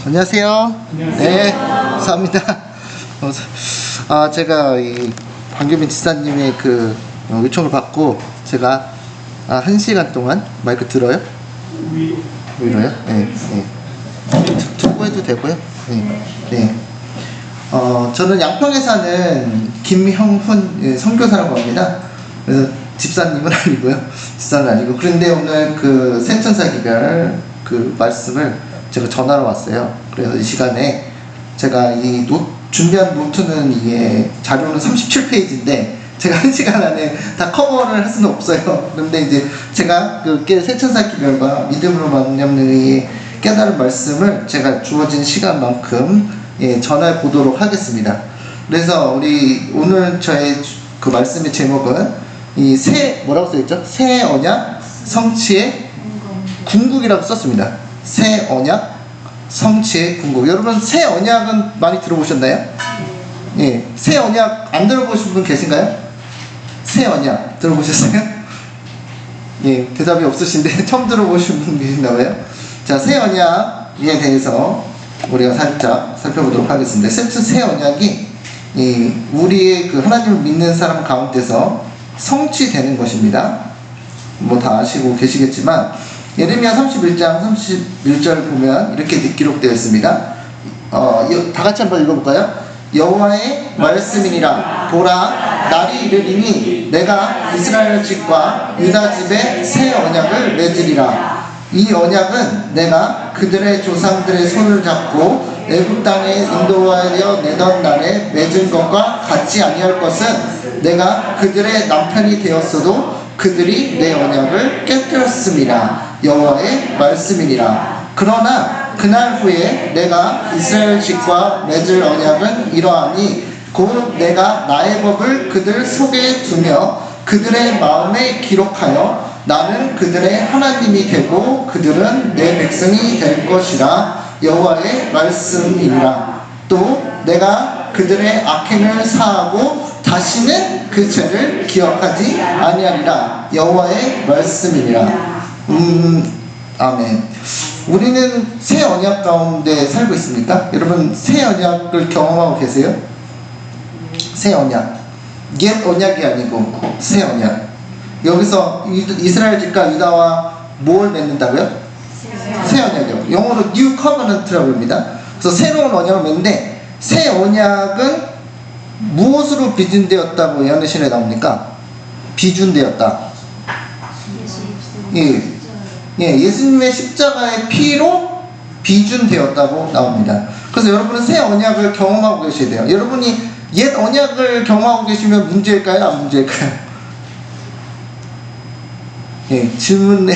안녕하세요. 네, 감사합니다. 제가 이 박유빈 지사님의 그 요청을 받고 제가 1시간 동안 마이크 들어요? 위로요? 네, 네. 듣고 해도 되고요. 네, 네. 저는 양평에 사는 김형훈 선교사라고 합니다. 그래서 집사님은 아니고요. 집사는 아니고. 그런데 오늘 그 생천사 기별 그 말씀을 제가 전하러 왔어요. 그래서 이 시간에 제가 이 준비한 노트는 이게 자료는 37페이지인데 제가 1시간 안에 다 커버를 할 수는 없어요. 그런데 이제 제가 그 새천사 기별과 믿음으로 만남는 이 깨달은 말씀을 제가 주어진 시간만큼 전해 보도록 하겠습니다. 그래서 우리 오늘 저의 그 말씀의 제목은 이 뭐라고 써있죠? 새 언약 성취의 궁극이라고 썼습니다. 새 언약 성취의 궁극. 여러분 새 언약은 많이 들어보셨나요? 예, 새 언약 안 들어보신 분 계신가요? 새 언약 들어보셨어요? 예, 대답이 없으신데 처음 들어보신 분 계신가봐요. 자, 새 언약에 대해서 우리가 살짝 살펴보도록 하겠습니다. 새 언약이 우리의 그 하나님을 믿는 사람 가운데서 성취되는 것입니다. 뭐 다 아시고 계시겠지만 예레미야 31장 31절 보면 이렇게 기록되어 있습니다. 다 같이 한번 읽어볼까요? 여호와의 말씀이니라. 보라, 날이 이르리니 내가 이스라엘 집과 유다 집에 새 언약을 맺으리라. 이 언약은 내가 그들의 조상들의 손을 잡고 애굽 땅에 인도하여 내던 날에 맺은 것과 같지 아니할 것은 내가 그들의 남편이 되었어도 그들이 내 언약을 깨뜨렸습니다. 여호와의 말씀이니라. 그러나 그날 후에 내가 이스라엘 집과 맺을 언약은 이러하니 곧 내가 나의 법을 그들 속에 두며 그들의 마음에 기록하여 나는 그들의 하나님이 되고 그들은 내 백성이 될 것이라. 여호와의 말씀이니라. 또 내가 그들의 악행을 사하고 다시는 그 죄를 기억하지 아니하리라. 여호와의 말씀이니라. 아멘. 우리는 새 언약 가운데 살고 있습니까? 여러분 새 언약을 경험하고 계세요? 새 언약, 옛 언약이 아니고 새 언약. 여기서 이스라엘 집과 유다와 뭘 맺는다고요? 새 언약이요. 영어로 New Covenant라고 합니다. 그래서 새로운 언약을 맺는데 새 언약은 무엇으로 비준되었다고 예언의 나옵니까? 비준되었다. 예수님의 십자가의 피로 비준되었다고 나옵니다. 그래서 여러분은 새 언약을 경험하고 계셔야 돼요. 여러분이 옛 언약을 경험하고 계시면 문제일까요? 안 문제일까요? 예, 질문에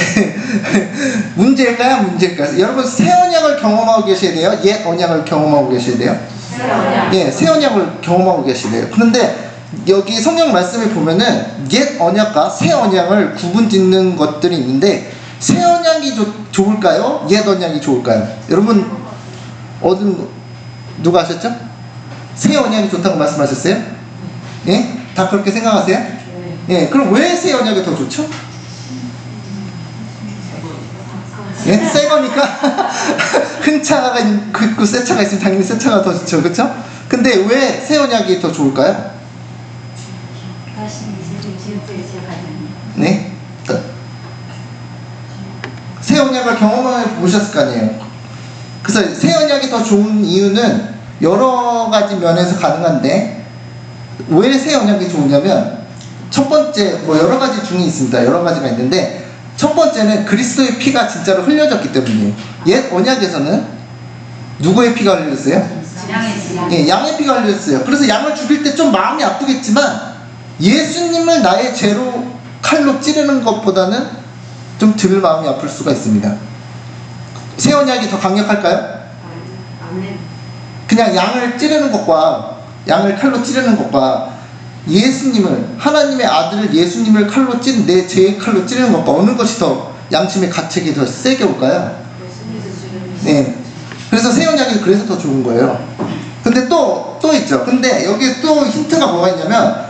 문제일까요? 안 문제일까요? 여러분 새 언약을 경험하고 계셔야 돼요? 옛 언약을 경험하고 계셔야 돼요? 예, 새 언약을 경험하고 계셔야 돼요. 그런데 여기 성경 말씀에 보면은 옛 언약과 새 언약을 구분짓는 것들이 있는데 새 언약이 좋을까요? 옛 언약이 좋을까요? 여러분 누가 하셨죠? 새 언약이 좋다고 말씀하셨어요? 예? 다 그렇게 생각하세요? 예, 그럼 왜 새 언약이 더 좋죠? 예? 새 거니까 큰 차가 있고 새 차가 있으면 당연히 새 차가 더 좋죠, 그렇죠? 근데 왜 새 언약이 더 좋을까요? 네? 새 언약을 경험해 보셨을 거 아니에요. 그래서 새 언약이 더 좋은 이유는 여러 가지 면에서 가능한데 왜 새 언약이 좋으냐면 첫 번째 뭐 여러 가지 중이 있습니다. 여러 가지가 있는데 첫 번째는 그리스도의 피가 진짜로 흘려졌기 때문이에요. 옛 언약에서는 누구의 피가 흘렸어요? 예, 양의 피가 흘렸어요. 그래서 양을 죽일 때 좀 마음이 아프겠지만 예수님을 나의 죄로 칼로 찌르는 것보다는 좀 덜 마음이 아플 수가 있습니다. 새 언약이 더 강력할까요? 그냥 양을 찌르는 것과 양을 칼로 찌르는 것과 예수님을 하나님의 아들 예수님을 칼로 찌른 내 죄의 칼로 찌르는 것과 어느 것이 더 양심의 가책이 더 세게 올까요? 네. 그래서 새 언약이 그래서 더 좋은 거예요. 근데 또 있죠. 근데 여기에 또 힌트가 뭐가 있냐면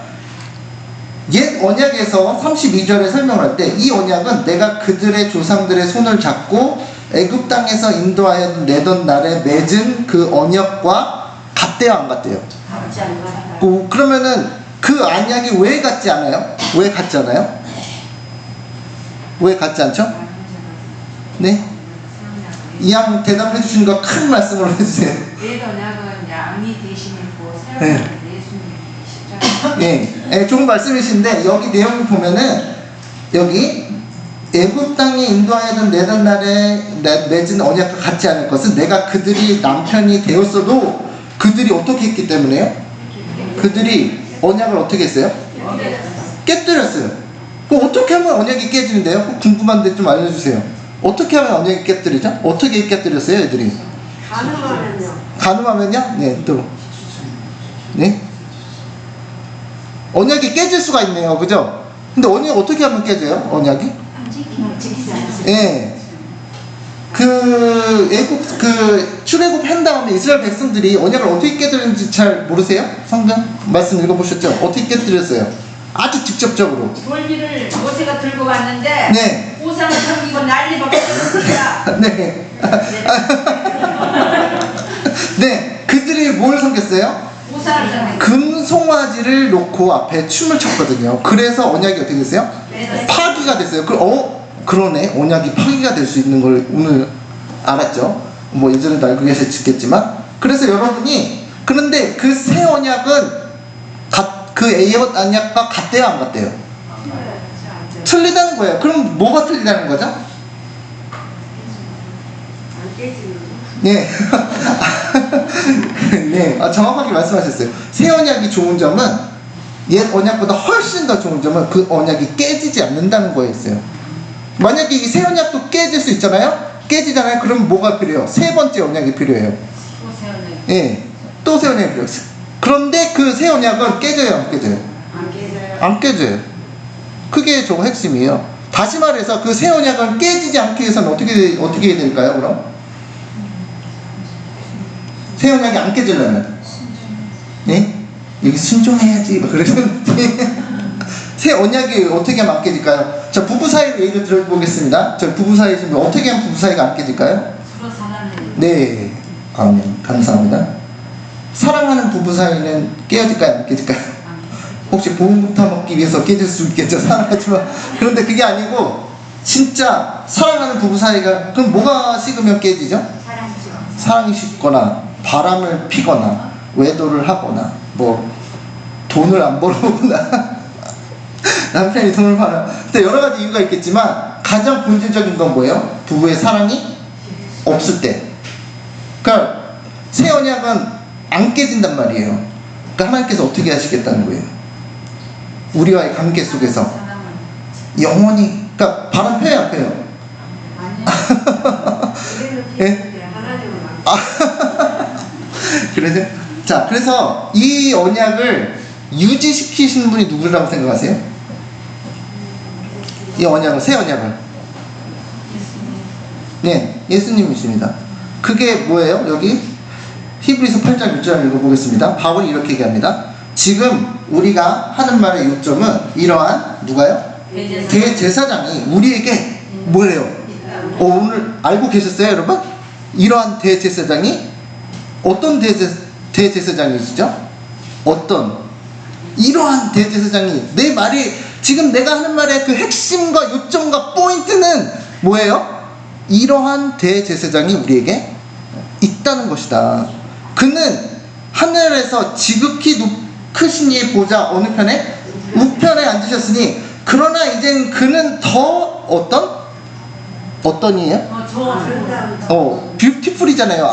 옛 언약에서 32절에 설명을 할 때 이 언약은 내가 그들의 조상들의 손을 잡고 애굽 땅에서 인도하여 내던 날에 맺은 그 언약과 같대요, 안 같대요? 같지 않나? 그러면은 그 언약이 왜 같지 않아요? 왜 같지 않아요? 왜 같지 않죠? 네? 이양 대답해 주신 거 큰 말씀으로 해주세요. 옛 언약은 양이 대신이고 네. 새언약은 예수님이 십자가. 예, 좋은 말씀이신데 여기 내용을 보면은 여기 애굽 땅에 인도하여던 내던 날에 맺은 언약과 같지 않을 것은 내가 그들이 남편이 되었어도 그들이 어떻게 했기 때문에요? 그들이 언약을 어떻게 했어요? 깨뜨렸어요. 그럼 어떻게 하면 언약이 깨지는데요? 궁금한데 좀 알려주세요. 어떻게 하면 언약이 깨뜨리죠? 어떻게 깨뜨렸어요, 애들이? 가늠하면요. 가늠하면요? 네, 또. 네? 언약이 깨질 수가 있네요. 그죠? 근데 언약이 어떻게 하면 깨져요? 언약이? 지키지 않으세요? 예. 출애굽 한 다음에 이스라엘 백성들이 언약을 어떻게 깨뜨렸는지 잘 모르세요? 성경 말씀 읽어보셨죠? 어떻게 깨뜨렸어요? 아주 직접적으로. 돌기를 모세가 들고 왔는데 네. 우상을 섬기고 난리 벌였습니다. 네. 네. 그들이 뭘 섬겼어요? 우상을 섬기고 금송아지를 놓고 앞에 춤을 췄거든요. 그래서 언약이 어떻게 됐어요? 파기가 됐어요. 그러네. 언약이 파기가 될 수 있는 걸 오늘 알았죠. 뭐 예전에도 알고 계셨겠지만. 그래서 여러분이 그런데 그 새 언약은 그 A엇 언약과 같대요, 안 같대요? 틀리다는 거예요. 그럼 뭐가 틀리다는 거죠? 안 깨지는 거. 네. 네. 정확하게 말씀하셨어요. 새 언약이 좋은 점은 옛 언약보다 훨씬 더 좋은 점은 그 언약이 깨지지 않는다는 거였어요. 만약에 이 새 언약도 깨질 수 있잖아요? 깨지잖아요? 그럼 뭐가 필요해요? 세 번째 언약이 필요해요. 예. 또 새 언약이 필요해요. 그런데 그 새 언약은 깨져요, 안 깨져요? 안 깨져요. 안 깨져요. 그게 저 핵심이에요. 다시 말해서 그 새 언약은 깨지지 않기 위해서는 어떻게 해야 될까요, 그럼? 새 언약이 안 깨지려면? 네? 여기 순종해야지. 막 그러는데. 새 언약이 어떻게 하면 안 깨질까요? 자, 부부 사이 얘기를 들어보겠습니다. 저 부부 사이 지금 어떻게 하면 부부 사이가 안 깨질까요? 서로 사랑해요. 네. 아멘. 감사합니다. 사랑하는 부부 사이는 깨어질까요? 안 깨질까요? 혹시 보험부터 먹기 위해서 깨질 수 있겠죠. 사랑하지만. 그런데 그게 아니고 진짜 사랑하는 부부 사이가 그럼 뭐가 식으면 깨지죠? 사랑이죠. 사랑이 식거나 바람을 피거나 외도를 하거나 뭐 돈을 안 벌어오거나 남편이 돈을 벌어. 근데 여러 가지 이유가 있겠지만 가장 본질적인 건 뭐예요? 부부의 사랑이 없을 때. 그러니까 새 언약은 안 깨진단 말이에요. 그러니까 하나님께서 어떻게 하시겠다는 거예요? 우리와의 관계 속에서 사랑은 영원히, 그러니까 바람 펴요, 안 펴요? 아니요. 우리는 예? 피했는데 하나님은 안 그래서 자, 그래서 이 언약을 유지시키시는 분이 누구라고 생각하세요? 이 언약을, 새 언약을. 네, 예수님이십니다. 그게 뭐예요? 여기 히브리서 8장 6절 읽어보겠습니다. 바울이 이렇게 얘기합니다. 지금 우리가 하는 말의 요점은 이러한 누가요? 대제사장이 우리에게 뭐래요? 오늘 알고 계셨어요, 여러분? 이러한 대제사장이 어떤 대제사장이시죠? 이러한 대제사장이 내 말이 지금 내가 하는 말의 그 핵심과 요점과 포인트는 뭐예요? 이러한 대제사장이 우리에게 있다는 것이다. 그는 하늘에서 지극히 크신 이의 보좌 어느 편에? 우편에 앉으셨으니 그러나 이젠 그는 더 어떤 이에요? 뷰티풀이잖아요.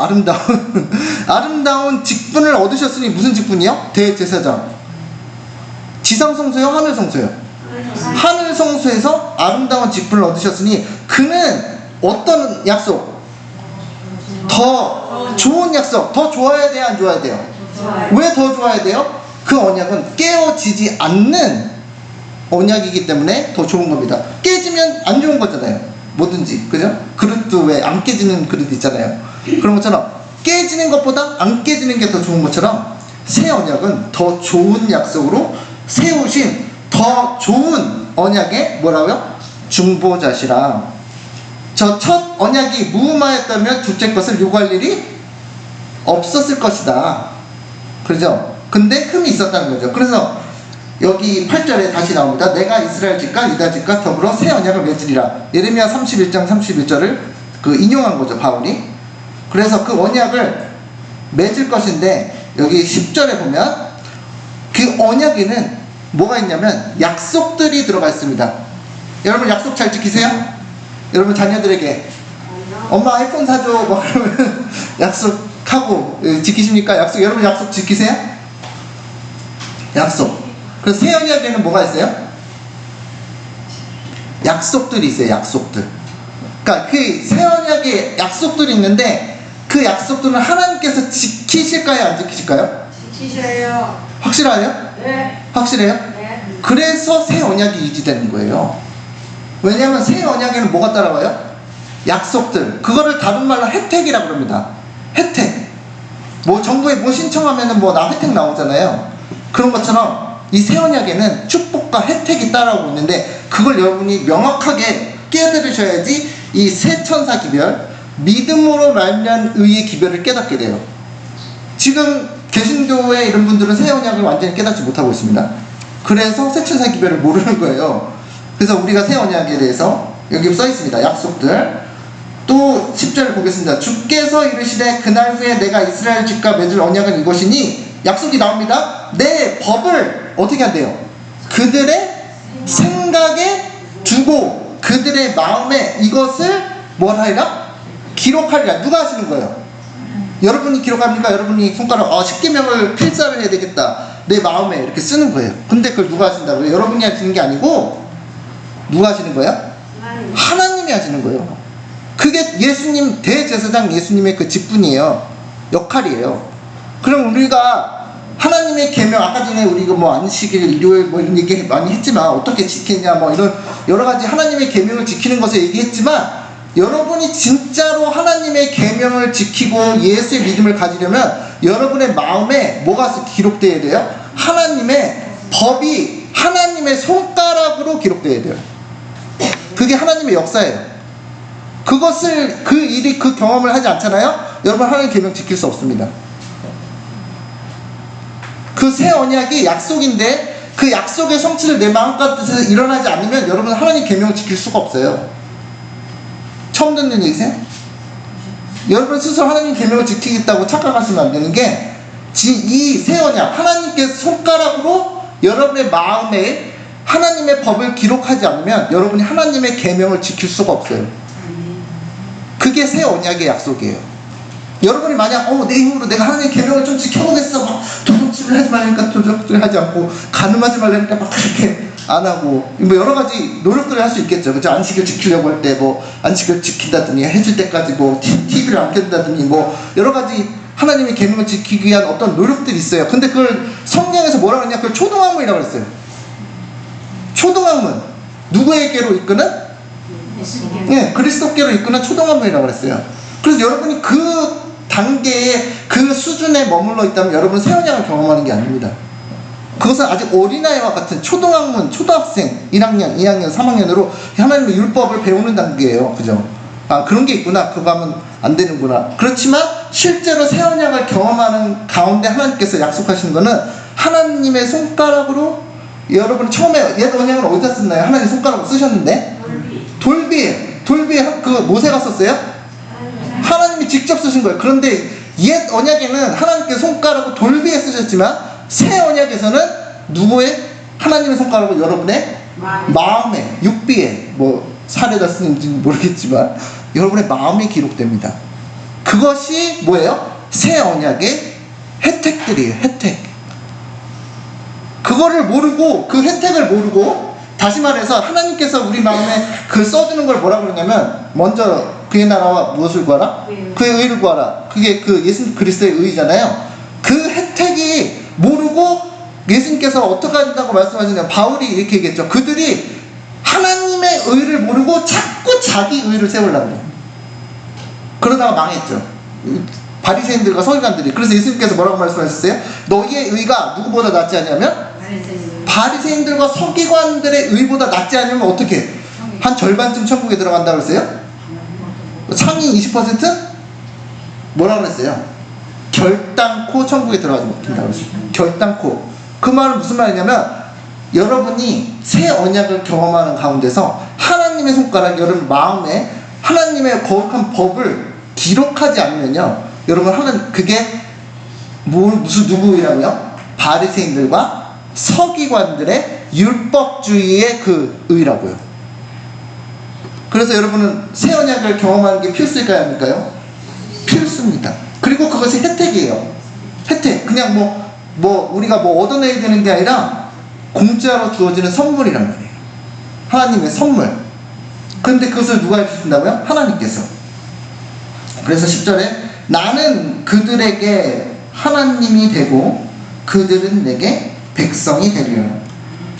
아름다운 직분을 얻으셨으니 무슨 직분이요? 대제사장. 지상성소요? 하늘성소요? 하늘성소에서 아름다운 직분을 얻으셨으니 그는 어떤 약속? 더 좋은 약속. 더 좋아야 돼요? 안 좋아야 돼요? 왜 더 좋아야 돼요? 그 언약은 깨어지지 않는 언약이기 때문에 더 좋은 겁니다. 깨지면 안 좋은 거잖아요. 뭐든지. 그죠? 그릇도 왜 안 깨지는 그릇 있잖아요. 그런 것처럼 깨지는 것보다 안 깨지는 게 더 좋은 것처럼 새 언약은 더 좋은 약속으로 세우신 더 좋은 언약의 뭐라고요? 중보자시라. 저 첫 언약이 무음하였다면 둘째 것을 요구할 일이 없었을 것이다. 그죠? 근데 흠이 있었다는 거죠. 그래서 여기 8절에 다시 나옵니다. 내가 이스라엘 집과 유다 집과 더불어 새 언약을 맺으리라. 예레미야 31장 31절을 인용한 거죠, 바울이. 그래서 그 언약을 맺을 것인데 여기 10절에 보면 그 언약에는 뭐가 있냐면 약속들이 들어가 있습니다. 여러분 약속 잘 지키세요? 여러분 자녀들에게 엄마 아이폰 사줘 뭐 그러면 약속하고 지키십니까? 약속. 여러분 약속 지키세요? 약속. 그래서 새 언약에는 뭐가 있어요? 약속들이 있어요. 약속들. 그러니까 그 새 언약에 약속들이 있는데 그 약속들은 하나님께서 지키실까요? 안 지키실까요? 지키세요. 확실해요? 네. 확실해요? 네. 그래서 새 언약이 유지되는 거예요. 왜냐하면 새 언약에는 뭐가 따라와요? 약속들. 그거를 다른 말로 혜택이라고 그럽니다. 혜택. 뭐 정부에 뭐 신청하면은 뭐 나 혜택 나오잖아요. 그런 것처럼 이 새 언약에는 축복과 혜택이 따라오고 있는데 그걸 여러분이 명확하게 깨달으셔야지 이 새 천사 기별, 믿음으로 말미암은 의의 기별을 깨닫게 돼요. 지금 개신교회 이런 분들은 새 언약을 완전히 깨닫지 못하고 있습니다. 그래서 새 천사 기별을 모르는 거예요. 그래서 우리가 새 언약에 대해서 여기 써 있습니다. 약속들. 또 10절을 보겠습니다. 주께서 이르시되 그날 후에 내가 이스라엘 집과 맺을 언약은 이것이니 약속이 나옵니다. 내 법을 어떻게 한대요? 그들의 생각에 두고 그들의 마음에 이것을 뭘 하리라? 기록하리라. 누가 하시는 거예요? 여러분이 기록합니까? 여러분이 손가락 10계명을 필사를 해야 되겠다. 내 마음에 이렇게 쓰는 거예요. 근데 그걸 누가 하신다고요? 여러분이 하시는 게 아니고 누가 하시는 거야? 하나님이 하시는 거예요. 그게 예수님, 대제사장 예수님의 그 직분이에요. 역할이에요. 그럼 우리가 하나님의 계명, 아까 전에 우리가 뭐 안식일, 일요일 뭐 이런 얘기 많이 했지만 어떻게 지키냐 뭐 이런 여러 가지 하나님의 계명을 지키는 것을 얘기했지만 여러분이 진짜로 하나님의 계명을 지키고 예수의 믿음을 가지려면 여러분의 마음에 뭐가 기록되어야 돼요? 하나님의 법이 하나님의 손가락으로 기록되어야 돼요. 그게 하나님의 역사예요. 그것을 그 경험을 하지 않잖아요? 여러분 하나님의 계명 지킬 수 없습니다. 그 새 언약이 약속인데 그 약속의 성취를 내 마음과 뜻에서 일어나지 않으면 여러분 하나님 계명을 지킬 수가 없어요. 처음 듣는 얘기세요? 여러분 스스로 하나님 계명을 지키겠다고 착각하시면 안 되는 게 이 새 언약, 하나님께서 손가락으로 여러분의 마음에 하나님의 법을 기록하지 않으면 여러분이 하나님의 계명을 지킬 수가 없어요. 그게 새 언약의 약속이에요. 여러분이 만약 내 힘으로 내가 하나님의 계명을 좀 지켜보겠어 막 도둑질을 하지 말라니까 도둑질을 하지 않고 간음하지 말라니까 막 그렇게 안 하고 뭐 여러 가지 노력들을 할 수 있겠죠. 그죠? 안식을 지키려고 할 때 뭐 안식을 지킨다더니 해줄 때까지 뭐 TV를 안 켠다더니 뭐 여러 가지 하나님의 계명을 지키기 위한 어떤 노력들이 있어요. 근데 그걸 성경에서 뭐라고 했냐? 그걸 초등학문이라고 했어요. 초등학문. 누구에게로 이끄는? 네, 그리스도께로 이끄는 초등학문이라고 했어요. 그래서 여러분이 그 단계에 그 수준에 머물러 있다면 여러분 새 언약을 경험하는 게 아닙니다. 그것은 아직 어린아이와 같은 초등학문, 초등학생 1학년, 2학년, 3학년으로 하나님의 율법을 배우는 단계예요. 그죠? 그런 게 있구나. 그거 하면 안 되는구나. 그렇지만 실제로 새 언약을 경험하는 가운데 하나님께서 약속하신 거는 하나님의 손가락으로 여러분 처음에 옛 언약을 어디다 썼나요? 하나님 손가락으로 쓰셨는데 돌비에 그 모세가 썼어요? 하나님이 직접 쓰신 거예요. 그런데 옛 언약에는 하나님께서 손가락으로 돌비에 쓰셨지만 새 언약에서는 누구의? 하나님의 손가락으로 여러분의 마음에, 육비에 뭐 살에다 쓰는지 모르겠지만 여러분의 마음에 기록됩니다. 그것이 뭐예요? 새 언약의 혜택들이에요. 혜택. 그거를 모르고 그 혜택을 모르고 다시 말해서 하나님께서 우리 마음에 그 써주는 걸 뭐라 그러냐면 먼저 그의 나라와 무엇을 구하라? 그의 의를 구하라. 그게 그 예수 그리스도의 의잖아요. 그 혜택이 모르고 예수님께서 어떻게 한다고 말씀하시냐면 바울이 이렇게 얘기했죠. 그들이 하나님의 의를 모르고 자꾸 자기 의를 세우려고 해요. 그러다가 망했죠. 바리새인들과 서기관들이. 그래서 예수님께서 뭐라고 말씀하셨어요? 너희의 의가 누구보다 낫지 않냐면 바리새인들과 서기관들의 의보다 낫지 않으면 어떻게? 한 절반쯤 천국에 들어간다고 했어요? 상위 20% 뭐라 그랬어요? 결단코 천국에 들어가지 못한다고 그랬어요. 결단코. 그 말은 무슨 말이냐면 여러분이 새 언약을 경험하는 가운데서 하나님의 손가락이 여러분 마음에 하나님의 거룩한 법을 기록하지 않으면요, 여러분 그게 무슨 누구이라고요? 바리새인들과 서기관들의 율법주의의 그 의라고요. 그래서 여러분은 새 언약을 경험하는 게 필수일까요, 아닐까요? 필수입니다. 그리고 그것이 혜택이에요. 혜택. 그냥 우리가 얻어내야 되는 게 아니라 공짜로 주어지는 선물이란 말이에요. 하나님의 선물. 그런데 그것을 누가 해주신다고요? 하나님께서. 그래서 10절에 나는 그들에게 하나님이 되고 그들은 내게 백성이 되리라.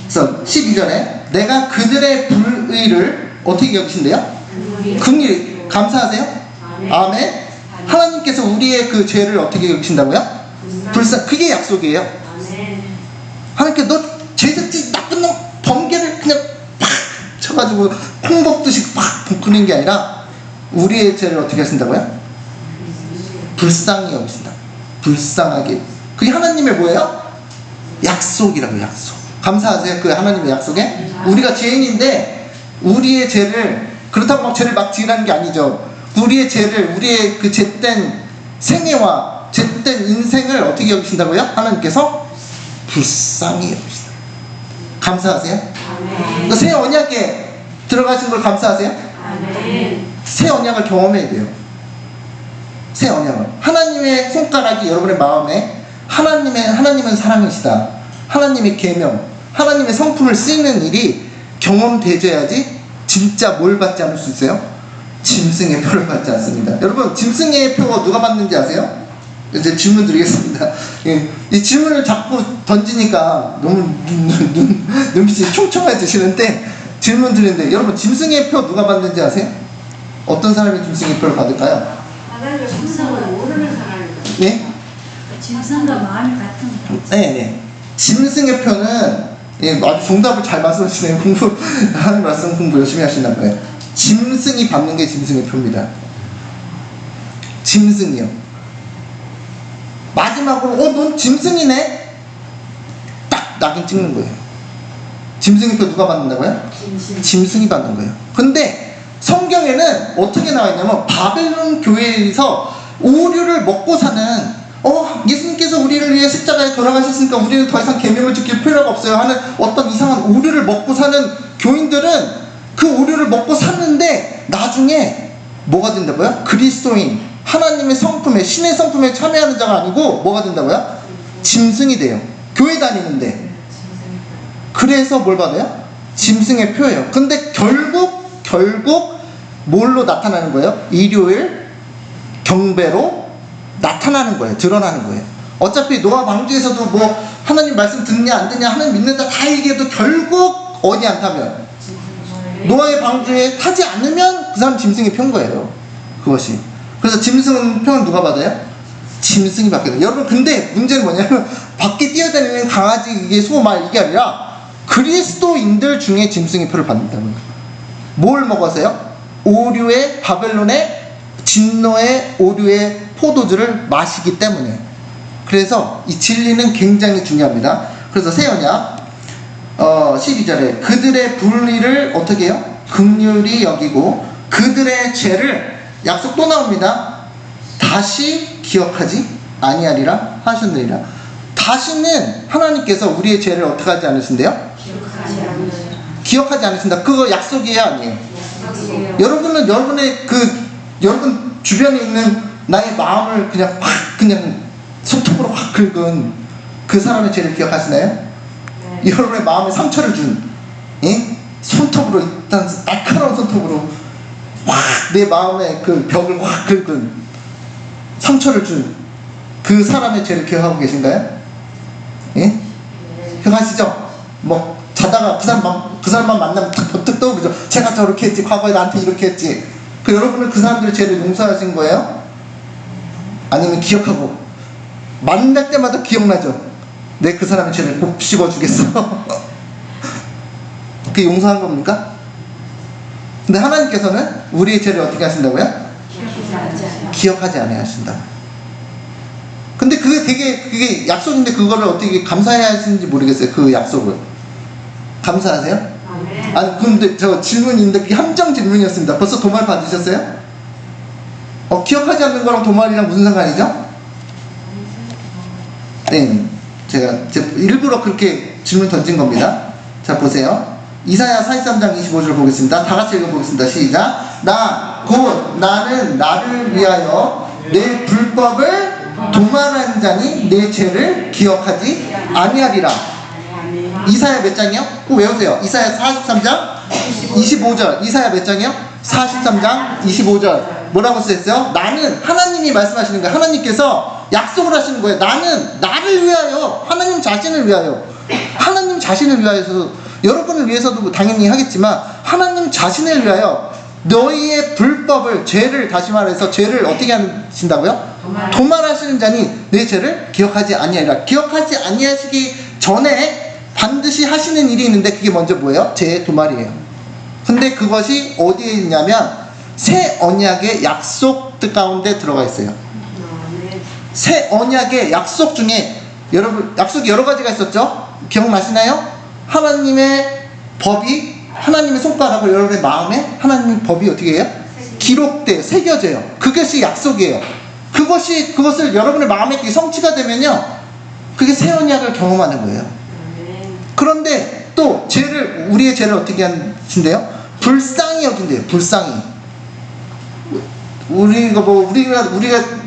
그래서 12절에 내가 그들의 불의를 어떻게 여기신대요? 긍휼히. 감사하세요? 아멘. 하나님께서 우리의 그 죄를 어떻게 여기신다고요? 그게 약속이에요. 하나님께 너 죄졌지 나쁜 놈 번개를 그냥 팍 쳐가지고 콩 먹듯이 팍 볶는 게 아니라 우리의 죄를 어떻게 하신다고요? 불쌍히 여기신다. 불쌍하게. 그게 하나님의 뭐예요? 약속이라고요. 약속. 감사하세요. 그 하나님의 약속에. 우리가 죄인인데 우리의 죄를, 그렇다고 막 죄를 막 지으라는 게 아니죠. 우리의 죄를, 우리의 그 죄된 생애와 죄된 인생을 어떻게 여기신다고요? 하나님께서 불쌍히 여기신다. 감사하세요? 그러니까 새 언약에 들어가신 걸 감사하세요? 새 언약을 경험해야 돼요. 새 언약을. 하나님의 손가락이 여러분의 마음에 하나님은 사랑이시다. 하나님의 계명, 하나님의 성품을 쓰이는 일이 경험되져야지 진짜 뭘 받지 않을 수 있어요? 짐승의 표를 받지 않습니다. 여러분, 짐승의 표 누가 받는지 아세요? 이제 질문 드리겠습니다. 이 질문을 자꾸 던지니까 너무 눈빛이 총총해지시는데 질문 드리는데, 여러분 짐승의 표 누가 받는지 아세요? 어떤 사람이 짐승의 표를 받을까요? 하나님의 성성을 모르는 사람이다. 예? 짐승과 마음이 같은 거. 네. 짐승의 표는, 아주 정답을 잘 말씀하시네요. 하는 말씀 공부 열심히 하시나 봐요. 짐승이 받는 게 짐승의 표입니다. 짐승이요. 마지막으로 넌 짐승이네? 딱 낙인 찍는 거예요. 짐승의 표 누가 받는다고요? 짐승이 받는 거예요. 근데 성경에는 어떻게 나와 있냐면 바벨론 교회에서 오류를 먹고 사는, 예수님께서 우리를 위해 십자가에 돌아가셨으니까 우리는 더 이상 계명을 지킬 필요가 없어요 하는 어떤 이상한 오류를 먹고 사는 교인들은 그 오류를 먹고 샀는데 나중에 뭐가 된다고요? 그리스도인, 하나님의 성품에, 신의 성품에 참여하는 자가 아니고 뭐가 된다고요? 짐승이 돼요. 교회 다니는데. 그래서 뭘 받아요? 짐승의 표예요. 근데 결국 뭘로 나타나는 거예요? 일요일 경배로 나타나는 거예요. 드러나는 거예요. 어차피 노아 방주에서도 뭐 하나님 말씀 듣냐 안 듣냐, 하나님 믿는다 다 얘기해도 결국 어디 안 타면, 노아의 방주에 타지 않으면 그 사람 짐승이 편 거예요. 그것이. 그래서 짐승 표는 누가 받아요? 짐승이 받게 돼요. 여러분, 근데 문제는 뭐냐면 밖에 뛰어다니는 강아지, 이게 소, 말, 이게 아니라 그리스도인들 중에 짐승의 표를 받는다는 거예요. 뭘 먹어서요? 오류의, 바벨론의 진노의 오류의 포도주를 마시기 때문에. 그래서 이 진리는 굉장히 중요합니다. 그래서 새 언약 12절에 그들의 불의를 어떻게 해요? 긍휼히 여기고 그들의 죄를, 약속 또 나옵니다. 다시 기억하지 아니하리라 하셨느니라. 다시는 하나님께서 우리의 죄를 어떻게 하지 않으신대요? 기억하지 않으신다. 그거 약속이에요, 아니에요? 여러분은 여러분 주변에 있는 나의 마음을 그냥 손톱으로 확 긁은 그 사람의 죄를 기억하시나요? 여러분의 마음에 상처를 준, 손톱으로, 일단 날카로운 손톱으로 확 내 마음의 그 벽을 확 긁은, 상처를 준 그 사람의 죄를 기억하고 계신가요? 예? 기억하시죠? 뭐 자다가 그 사람만 만나면 버뜩 떠오르죠. 제가 저렇게 했지, 과거에 나한테 이렇게 했지. 여러분은 그 사람들의 죄를 용서하신 거예요? 아니면 기억하고 만날 때마다 기억나죠? 내 그 사람의 죄를 곱씹어 주겠어. 그게 용서한 겁니까? 근데 하나님께서는 우리의 죄를 어떻게 하신다고요? 기억하지 않아야 하신다. 근데 그게 약속인데 그거를 어떻게 감사해야 하시는지 모르겠어요. 그 약속을. 감사하세요? 아멘. 아니 근데 저 질문인데 그게 함정 질문이었습니다. 벌써 도말 받으셨어요? 기억하지 않는 거랑 도말이랑 무슨 상관이죠? 네, 제가 일부러 그렇게 질문 던진 겁니다. 자 보세요. 이사야 43장 25절 보겠습니다. 다 같이 읽어보겠습니다. 시작. 나는 나를 위하여 내 불법을 도말한 자니 내 죄를 기억하지 아니하리라. 이사야 몇 장이요? 꼭 외우세요. 이사야 43장 25절. 이사야 몇 장이요? 43장 25절. 뭐라고 쓰였어요? 나는, 하나님이 말씀하시는 거예요. 하나님께서 약속을 하시는 거예요. 나는 나를 위하여, 하나님 자신을 위하여, 하나님 자신을 위하여서, 여러분을 위해서도 당연히 하겠지만 하나님 자신을 위하여 너희의 불법을, 죄를, 다시 말해서 죄를 어떻게 하신다고요? 도말하시는 자니 내 죄를 기억하지 아니하리라. 기억하지 아니하시기 전에 반드시 하시는 일이 있는데 그게 먼저 뭐예요? 죄 도말이에요. 근데 그것이 어디에 있냐면 새 언약의 약속 가운데 들어가 있어요. 새 언약의 약속 중에, 여러분 약속이 여러 가지가 있었죠? 기억나시나요? 하나님의 법이, 하나님의 손가락을 여러분의 마음에 하나님의 법이 어떻게 해요? 기록돼요. 새겨져요. 그것이 약속이에요. 그것을 여러분의 마음에 성취가 되면요, 그게 새 언약을 경험하는 거예요. 그런데 또 우리의 죄를 어떻게 하신대요? 불쌍히 여긴대요. 불쌍히. 우리가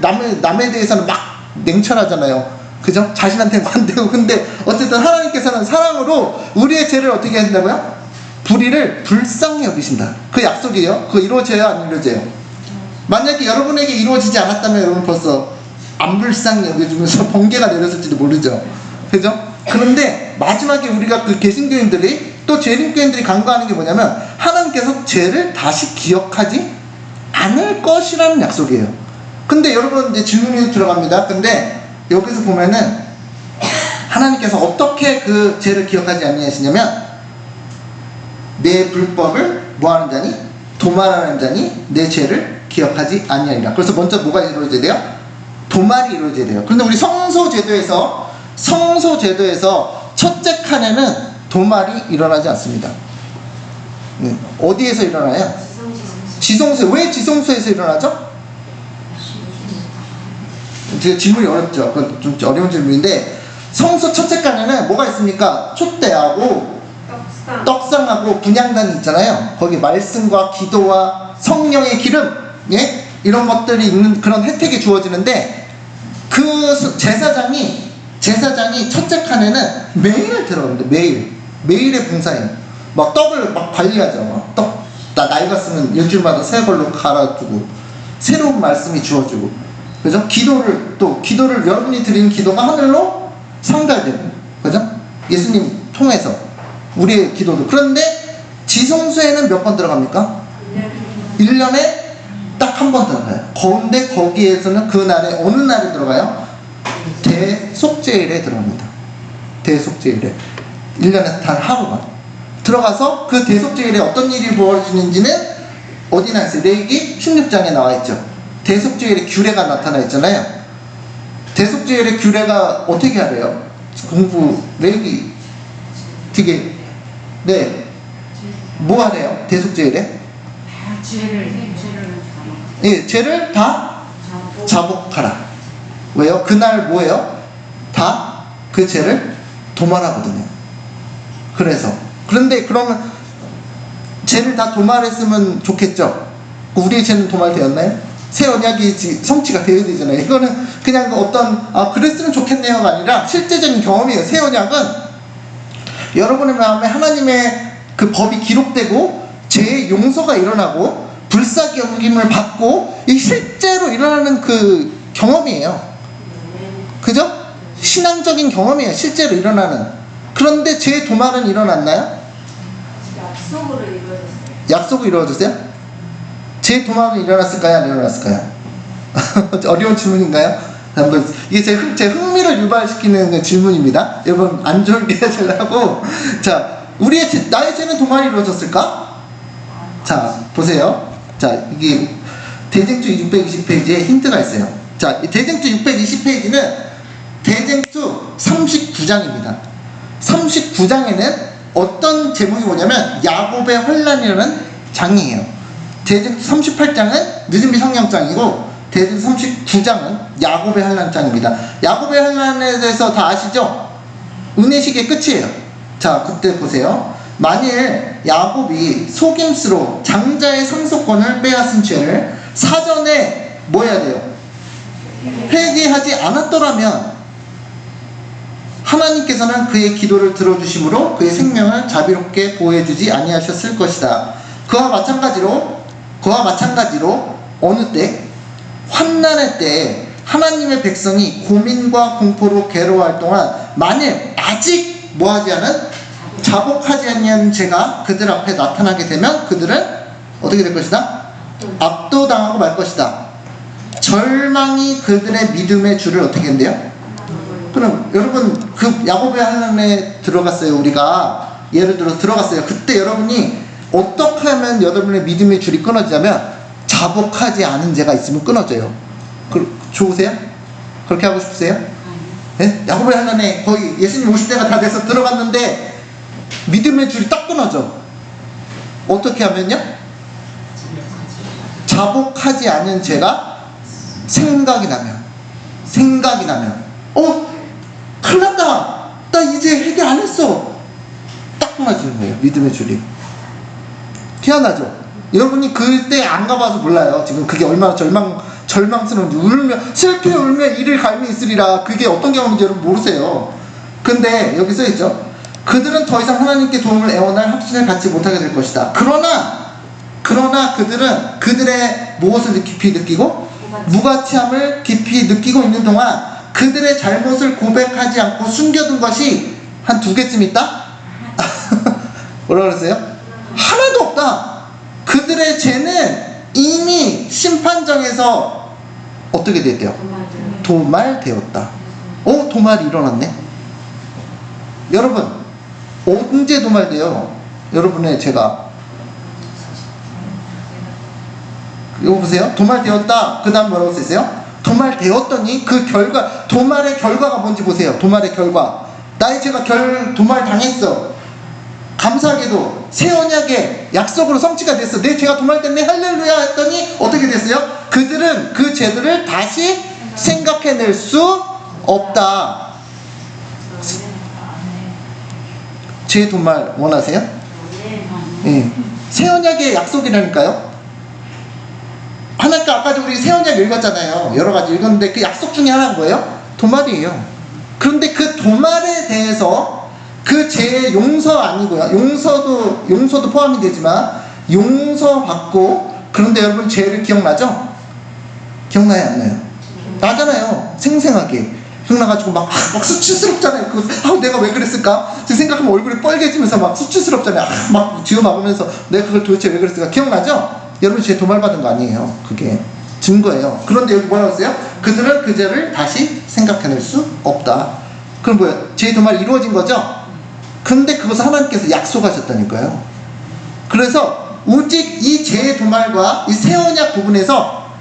남에 대해서는 막 냉철하잖아요. 그죠? 자신한테는 반대고. 근데 어쨌든 하나님께서는 사랑으로 우리의 죄를 어떻게 한다고요? 불의를 불쌍히 여기신다. 그 약속이에요. 그거 이루어져요? 안 이루어져요? 만약에 여러분에게 이루어지지 않았다면 여러분 벌써 안 불쌍히 여겨주면서 번개가 내렸을지도 모르죠. 그죠? 그런데 마지막에 우리가 그 개신교인들이, 또 재림교인들이 간구하는 게 뭐냐면 하나님께서 죄를 다시 기억하지 않을 것이라는 약속이에요. 근데 여러분 이제 질문이 들어갑니다. 근데 여기서 보면은 하나님께서 어떻게 그 죄를 기억하지 아니하시냐면 내 불법을 뭐하는 자니? 도말하는 자니 내 죄를 기억하지 아니하리라. 그래서 먼저 뭐가 이루어져야 돼요? 도말이 이루어져야 돼요. 그런데 우리 성소제도에서 첫째 칸에는 도말이 일어나지 않습니다. 어디에서 일어나요? 지성소. 왜 지성소에서 일어나죠? 질문이 어렵죠. 그건 좀 어려운 질문인데, 성소 첫째 칸에는 뭐가 있습니까? 촛대하고 떡상하고 분향단이 있잖아요. 거기 말씀과 기도와 성령의 기름, 예? 이런 것들이 있는 그런 혜택이 주어지는데, 그 제사장이 첫째 칸에는 매일 들어오는데, 매일의 봉사예요. 막 떡을 막 관리하죠. 떡 낡았으면 일주일마다 새 걸로 갈아주고, 새로운 말씀이 주어지고, 그죠? 기도를 여러분이 드리는 기도가 하늘로 상달되고, 그죠? 예수님 통해서 우리의 기도도. 그런데 지성소에는 몇 번 들어갑니까? 1년에 딱 한 번 들어가요. 그런데 거기에서는 그 날에 어느 날에 들어가요? 대속죄일에 들어갑니다. 대속죄일에 1년에 단 하루만 들어가서, 그 대속죄일에 어떤 일이 벌어지는지는 어디 나 있어요? 레위기 16장에 나와 있죠. 대속죄일에 규례가 나타나 있잖아요. 대속죄일에 규례가 어떻게 하래요? 레위기 되게, 네, 뭐 하래요? 대속죄일에? 죄를 다 자복하라. 왜요? 그날 뭐예요? 다 그 죄를 도말하거든요. 그런데 그러면 죄를 다 도말했으면 좋겠죠? 우리의 죄는 도말되었나요? 새 언약이 성취가 되어야 되잖아요. 이거는 그냥 그랬으면 좋겠네요가 아니라 실제적인 경험이에요. 새 언약은 여러분의 마음에 하나님의 그 법이 기록되고 죄의 용서가 일어나고 불쌍히 여김을 받고, 이 실제로 일어나는 그 경험이에요. 그죠? 신앙적인 경험이에요. 실제로 일어나는. 그런데 죄 도말은 일어났나요? 약속으로 이루어졌어요? 죄 도말은 일어났을까요? 안 일어났을까요? 어려운 질문인가요? 이게 제 흥미를 유발시키는 질문입니다. 여러분 안 졸게 하시려고. 자, 나의 죄는 도말이 이루어졌을까? 자, 보세요. 자, 이게 대쟁투 620페이지에 힌트가 있어요. 자, 이 대쟁투 620페이지는 대쟁투 39장입니다. 39장에는 어떤 제목이 뭐냐면 야곱의 환란이라는 장이에요. 대쟁투 38장은 느헤미야 성령장이고 대쟁투 39장은 야곱의 환란장입니다. 야곱의 환란에 대해서 다 아시죠? 은혜식의 끝이에요. 자, 그때 보세요. 만일 야곱이 속임수로 장자의 상속권을 빼앗은 죄를 사전에 뭐 해야 돼요? 회개하지 않았더라면 하나님께서는 그의 기도를 들어주심으로 그의 생명을 자비롭게 보호해주지 아니하셨을 것이다. 그와 마찬가지로 어느 때? 환난의 때에 하나님의 백성이 고민과 공포로 괴로워할 동안 만일 아직 뭐하지 않은 자복하지 않는 죄가 그들 앞에 나타나게 되면 그들은 어떻게 될 것이다? 압도당하고 말 것이다. 절망이 그들의 믿음의 줄을 어떻게 한대요? 그럼 여러분 그 야곱의 환난에 들어갔어요. 우리가 예를 들어 들어갔어요. 그때 여러분이 어떻게 하면 여러분의 믿음의 줄이 끊어지냐면 자복하지 않은 죄가 있으면 끊어져요. 좋으세요? 그렇게 하고 싶으세요? 네? 야곱의 환난에 거의 예수님 50대가 다 돼서 들어갔는데 믿음의 줄이 딱 끊어져. 어떻게 하면요? 자복하지 않은 죄가 생각이 나면 큰일 났다, 나 이제 회개 안 했어, 딱 끊어지는 거예요. 믿음의 줄이. 희한하죠? 여러분이 그때 안 가봐서 몰라요. 지금 그게 얼마나 절망스러운지. 슬피 울며 이를 갈미 있으리라. 그게 어떤 경험인지 여러분 모르세요. 근데 여기 써있죠. 그들은 더 이상 하나님께 도움을 애원할 확신을 갖지 못하게 될 것이다. 그러나 그들은 그들의 무엇을 깊이 느끼고 무가치함을 깊이 느끼고 있는 동안 그들의 잘못을 고백하지 않고 숨겨둔 것이 한 2개쯤 있다? 뭐라 그랬어요? 하나도 없다. 그들의 죄는 이미 심판정에서 어떻게 됐대요? 도말되었다. 도말이 일어났네. 여러분 언제 도말돼요? 여러분의 죄가. 이거 보세요. 도말되었다. 그 다음 뭐라고 쓰세요? 도말되었더니 그 결과, 도말의 결과가 뭔지 보세요. 도말의 결과. 나의 죄가 도말 당했어. 감사하게도 새 언약의 약속으로 성취가 됐어. 내 죄가 도말됐네, 할렐루야 했더니 어떻게 됐어요? 그들은 그 죄들을 다시 생각해낼 수 없다. 죄 도말 원하세요? 예. 새 언약의 약속이라니까요. 하나님께 아까 우리 새 언약 읽었잖아요. 여러 가지 읽었는데 그 약속 중에 하나가 뭐예요? 도말이에요. 그런데 그 도말에 대해서 그 죄의 용서 아니고요. 용서도 포함이 되지만 용서받고, 그런데 여러분 죄를 기억나죠? 기억나요? 안 나요? 나잖아요. 생생하게. 기억나가지고 막 수치스럽잖아요. 내가 왜 그랬을까? 지금 생각하면 얼굴이 빨개지면서 막 수치스럽잖아요. 막 쥐어막으면서 내가 그걸 도대체 왜 그랬을까? 기억나죠? 여러분 죄 도말받은 거 아니에요. 그게 증거예요. 그런데 여기 뭐라고 했어요? 그들은 그 죄를 다시 생각해낼 수 없다. 그럼 뭐예요? 죄 도말 이루어진 거죠? 근데 그것을 하나님께서 약속하셨다니까요. 그래서 오직 이 죄 도말과 이 새 언약 부분에서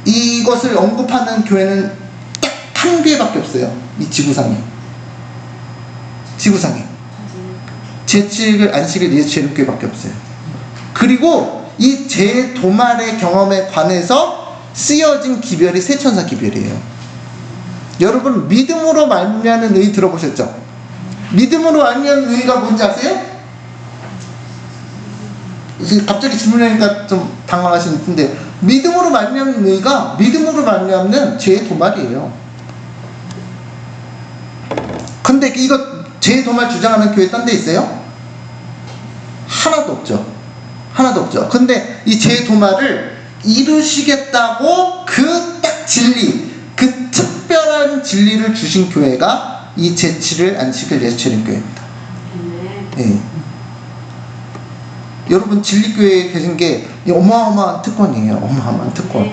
이것을 언급하는 교회는 딱 한 교회밖에 없어요. 이 지구상에. 제칙을 안식일 예수 제일교회밖에 없어요. 그리고 이 죄 도말의 경험에 관해서 쓰여진 기별이 세천사 기별이에요. 여러분 믿음으로 말미암는 의 들어보셨죠? 믿음으로 말미암는 의가 뭔지 아세요? 갑자기 질문하니까 좀 당황하시는 텐데, 믿음으로 말미암는 의가 믿음으로 말미암는 죄의 도말이에요. 근데 이거 죄의 도말 주장하는 교회 딴 데 있어요? 하나도 없죠. 근데 이 죄의 도말을 이루시겠다고 그 딱 진리, 그 특별한 진리를 주신 교회가 이 제7일 안식일 예수체림교회입니다. 네. 여러분 진리교회에 계신 게 어마어마한 특권이에요. 어마어마한 특권.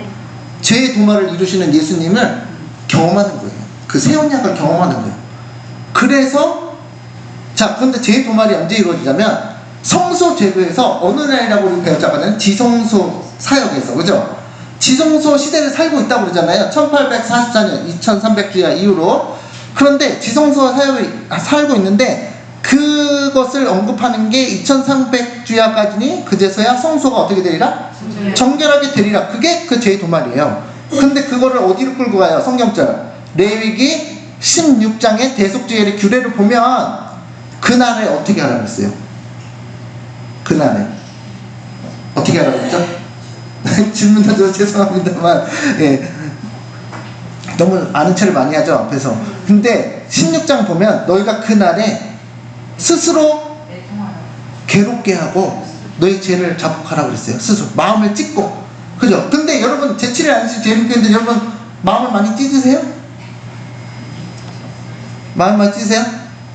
죄의 도말을 이루시는 예수님을 경험하는 거예요. 그 새 언약을 경험하는 거예요. 그래서 그런데 죄의 도말이 언제 이루어지냐면 성소 제도에서 어느 날이라고 우리 배웠자마는 지성소 사역에서, 그죠? 지성소 시대를 살고 있다고 그러잖아요. 1844년 2300주야 이후로. 그런데 지성소 살고 있는데 그것을 언급하는 게 2300주야까지니 그제서야 성소가 어떻게 되리라? 정결하게 되리라. 그게 그 제2도말이에요. 근데 그거를 어디로 끌고 가요? 성경절 레위기 16장의 대속죄의 규례를 보면 그날에 어떻게 하라고 했어요? 그날에 어떻게 하라고 했죠? 질문 던져서 죄송합니다만, 예, 너무 아는 체를 많이 하죠 앞에서. 근데 16장 보면 너희가 그날에 스스로 괴롭게 하고 너희 죄를 자복하라고 그랬어요. 스스로 마음을 찢고. 그죠? 근데 여러분 제7일 안식 재림교인들 여러분 마음을 많이 찢으세요? 마음 많이 찢으세요?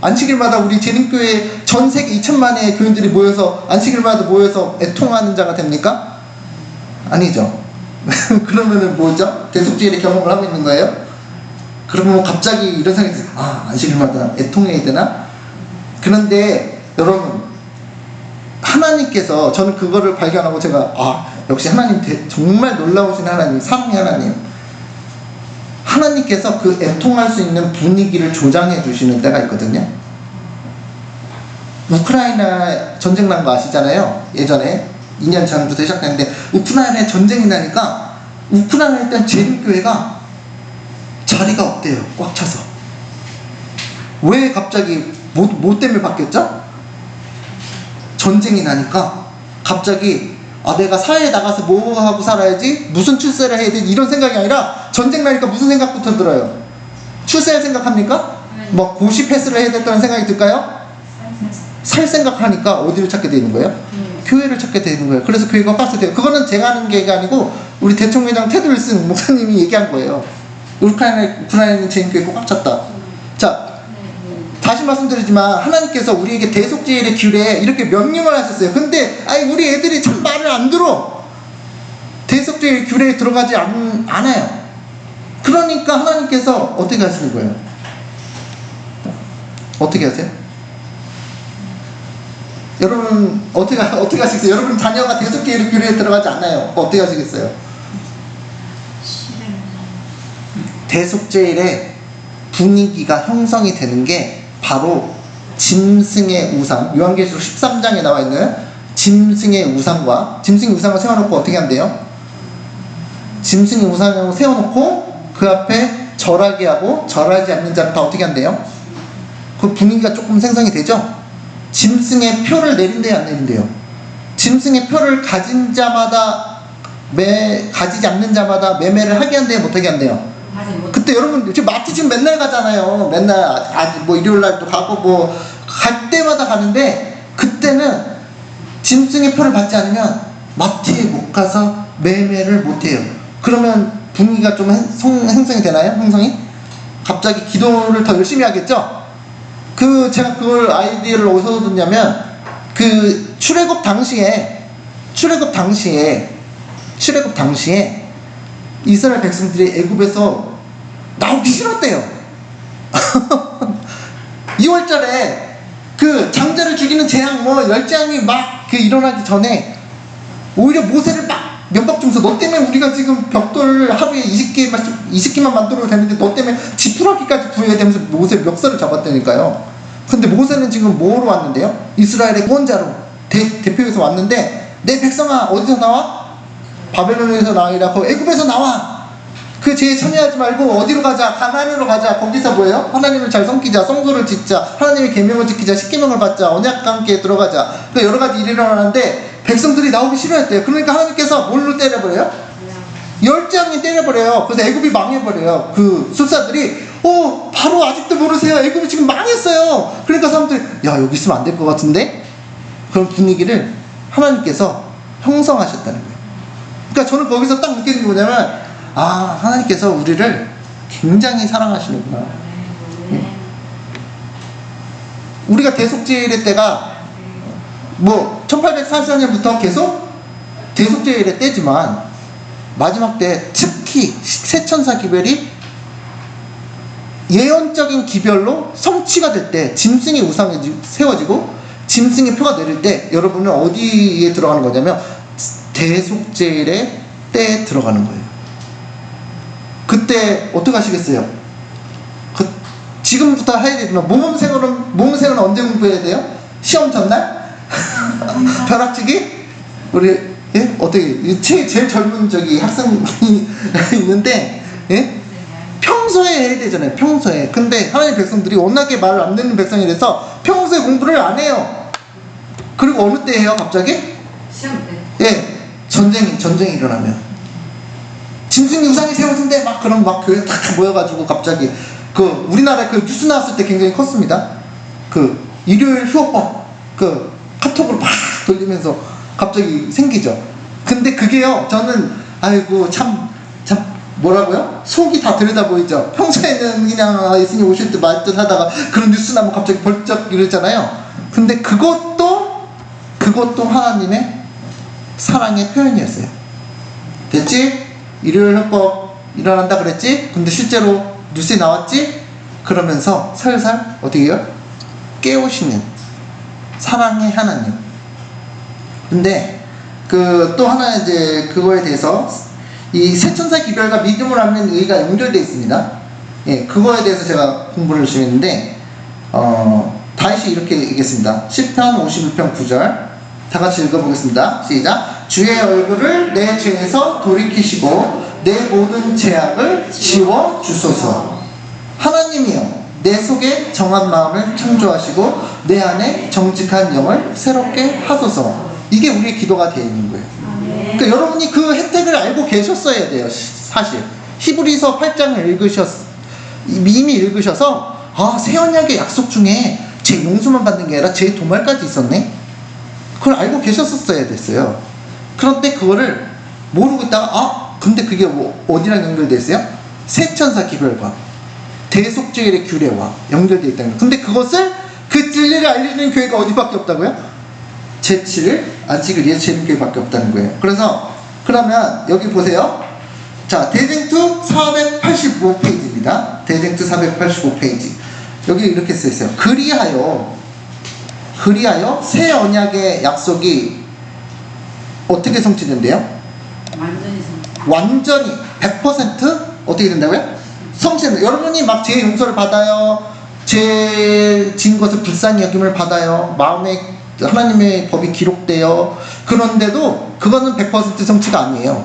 안식일마다 우리 재림교회 전 세계 2천만의 교인들이 모여서 안식일마다 모여서 애통하는 자가 됩니까? 아니죠. 그러면은 뭐죠? 대속죄의 경험을 하고 있는 거예요? 그러면 갑자기 이런 생각이 들어요. 아, 안식일마다 애통해야 되나? 그런데 여러분 하나님께서, 저는 그거를 발견하고 제가 역시 하나님 정말 놀라우신 하나님, 사랑의 하나님. 하나님께서 그 애통할 수 있는 분위기를 조장해 주시는 때가 있거든요. 우크라이나 전쟁 난 거 아시잖아요. 예전에 2년 전부터 시작했는데 우크라이나에 전쟁이 나니까 우크라이나에 일단 재림교회가 자리가 없대요. 꽉 차서. 왜 갑자기 뭐 때문에 바뀌었죠? 전쟁이 나니까 갑자기 내가 사회에 나가서 뭐 하고 살아야지, 무슨 출세를 해야 돼, 이런 생각이 아니라 전쟁 나니까 무슨 생각부터 들어요? 출세할 생각합니까? 뭐 고시 패스를 해야 됐다는 생각이 들까요? 살 생각하니까 어디를 찾게 되는 거예요? 교회를 찾게 되는 거예요. 그래서 교회가 가스돼요. 그거는 제가 하는 게 아니고 우리 대총회장 테드 윌슨 목사님이 얘기한 거예요. 우크라이나 재림교회 꽉 찼다. 자, 다시 말씀드리지만 하나님께서 우리에게 대속죄의 규례에 이렇게 명령을 하셨어요. 근데 우리 애들이 참 말을 안 들어. 대속죄의 규례에 들어가지 않아요. 그러니까 하나님께서 어떻게 하시는 거예요? 어떻게 하세요? 여러분 어떻게 하시겠어요? 여러분 자녀가 대속죄의 규례에 들어가지 않아요. 어떻게 하시겠어요? 대속죄의 분위기가 형성이 되는 게 바로 짐승의 우상, 요한계시록 13장에 나와 있는 짐승의 우상을 세워놓고 어떻게 한대요? 짐승의 우상을 세워놓고 그 앞에 절하게 하고 절하지 않는 자를 다 어떻게 한대요? 그 분위기가 조금 생성이 되죠? 짐승의 표를 내린대요, 안 내린대요? 짐승의 표를 가진 자마다 가지지 않는 자마다 매매를 하게 한대요, 못하게 한대요? 그때 여러분 지금 마트 지금 맨날 가잖아요. 맨날 뭐 일요일날도 가고 뭐 갈 때마다 가는데, 그때는 짐승의 표를 받지 않으면 마트에 못 가서 매매를 못 해요. 그러면 분위기가 좀 형성이 되나요? 형성이? 갑자기 기도를 더 열심히 하겠죠? 제가 그걸 아이디어를 어디서 얻었냐면 그 출애굽 당시에 이스라엘 백성들이 애굽에서 나오기 싫었대요. 2월달에 그 장자를 죽이는 재앙 열재앙이 막 일어나기 전에 오히려 모세를 막 면박 주면서, 너 때문에 우리가 지금 벽돌 하루에 20개만 만들어도 되는데 너 때문에 지푸라기까지 구해야 되면서 모세 멱살을 잡았다니까요. 근데 모세는 지금 뭐로 왔는데요? 이스라엘의 구원자로 대표해서 왔는데, 내 백성아 어디서 나와? 바벨론에서 나와이라. 애굽에서 나와. 그 죄에 참여하지 말고 어디로 가자? 가나안으로 가자. 거기서 뭐예요? 하나님을 잘 섬기자, 성소를 짓자, 하나님의 계명을 지키자, 십계명을 받자, 언약과 함께 들어가자. 그 여러 가지 일이 일어나는데 백성들이 나오기 싫어했대요. 그러니까 하나님께서 뭘로 때려버려요? 열재앙이 때려버려요. 그래서 애굽이 망해버려요. 그 술사들이 바로 아직도 모르세요? 애굽이 지금 망했어요. 그러니까 사람들이 여기 있으면 안 될 것 같은데? 그런 분위기를 하나님께서 형성하셨다는 거예요. 그러니까 저는 거기서 딱 느끼는 게 뭐냐면, 하나님께서 우리를 굉장히 사랑하시는구나. 우리가 대속죄의 때가 1844년부터 계속 대속죄의 때지만 마지막 때 특히 새천사 기별이 예언적인 기별로 성취가 될 때, 짐승의 우상이 세워지고 짐승의 표가 내릴 때 여러분은 어디에 들어가는 거냐면 대속죄일의 때에 들어가는 거예요. 그때 어떻게 하시겠어요? 지금부터 해야 되지만 모범생은 언제 공부해야 돼요? 시험 전날? 벼락치기? 우리 예? 어떻게 제일 젊은 저기 학생이 있는데 예? 평소에 해야 되잖아요. 평소에. 근데 하나님 백성들이 워낙에 말을 안 듣는 백성이라서 평소에 공부를 안 해요. 그리고 어느 때 해요? 갑자기? 시험 때. 예, 전쟁이 일어나면 짐승이 우상이 세워진대 막 그런 막 교회 다 모여가지고 갑자기 그 우리나라에 그 뉴스 나왔을 때 굉장히 컸습니다. 그 일요일 휴업법 그 카톡으로 막 돌리면서 갑자기 생기죠. 근데 그게요, 저는 아이고 참 뭐라고요? 속이 다 들여다 보이죠. 평소에는 그냥 예수님 오실 때 말 듯 하다가 그런 뉴스 나면 갑자기 벌쩍 이러잖아요. 근데 그것도 하나님의 사랑의 표현이었어요. 됐지? 일요일 협법 일어난다 그랬지? 근데 실제로 뉴스에 나왔지? 그러면서 살살 어떻게 해요? 깨우시는 사랑의 하나님. 근데 그 또 하나 이제 그거에 대해서 이 새천사 기별과 믿음을 하는 의가 연결되어 있습니다. 예, 그거에 대해서 제가 공부를 열심히 했는데 다시 이렇게 얘기했습니다. 10편 51편 9절 다 같이 읽어보겠습니다. 시작. 주의 얼굴을 내 죄에서 돌이키시고 내 모든 죄악을 지워주소서. 하나님이여 내 속에 정한 마음을 창조하시고 내 안에 정직한 영을 새롭게 하소서. 이게 우리의 기도가 되어 있는 거예요. 그러니까 여러분이 그 혜택을 알고 계셨어야 돼요. 사실 히브리서 8장을 이미 읽으셔서 새 언약의 약속 중에 제 용서만 받는 게 아니라 제 도말까지 있었네, 그걸 알고 계셨었어야 됐어요. 그런데 그거를 모르고 있다가 근데 그게 어디랑 연결되어 있어요? 새천사 기별과 대속죄의 규례와 연결되어 있다는 거예요. 근데 그것을 그 진리를 알려주는 교회가 어디밖에 없다고요? 제7일 안식을 위해 재는 교회밖에 없다는 거예요. 그래서 그러면 여기 보세요. 자, 대쟁투 485페이지입니다. 대쟁투 485페이지. 여기 이렇게 써 있어요. 그리하여 새 언약의 약속이 어떻게 성취된대요? 완전히 100% 어떻게 된다고요? 성취된다. 여러분이 막 죄 용서를 받아요. 죄 지은 것을 불쌍히 여김을 받아요. 마음에 하나님의 법이 기록돼요. 그런데도 그거는 100% 성취가 아니에요.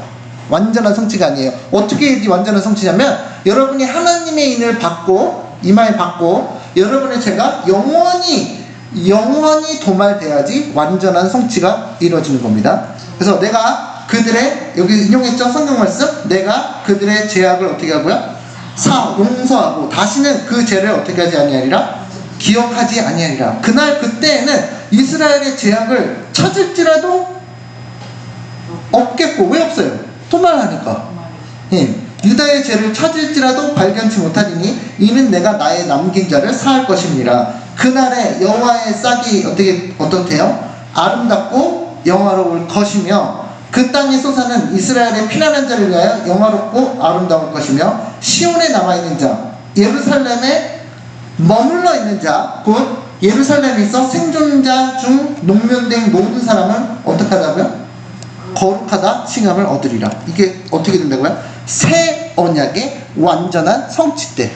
완전한 성취가 아니에요. 어떻게 해야지 완전한 성취냐면 여러분이 하나님의 인을 받고 이마에 받고 여러분의 죄가 영원히 도말돼야지 완전한 성취가 이루어지는 겁니다. 그래서 내가 그들의, 여기 인용했죠? 성경 말씀. 내가 그들의 죄악을 어떻게 하고요? 용서하고 다시는 그 죄를 어떻게 하지 아니하리라? 기억하지 아니하리라. 그때에는 이스라엘의 죄악을 찾을지라도 없겠고. 왜 없어요? 도말하니까. 예. 유다의 죄를 찾을지라도 발견치 못하리니 이는 내가 나의 남긴 자를 사할 것입니다. 그날에 여호와의 싹이 어떻대요? 아름답고 영화로울 것이며 그 땅에 솟아는 이스라엘의 피난한 자를 위하여 영화롭고 아름다울 것이며 시온에 남아있는 자, 예루살렘에 머물러 있는 자, 곧 예루살렘에 있어 생존자 중 농면된 모든 사람은 어떻게 하다고요? 거룩하다 칭함을 얻으리라. 이게 어떻게 된다고요? 새 언약의 완전한 성취 때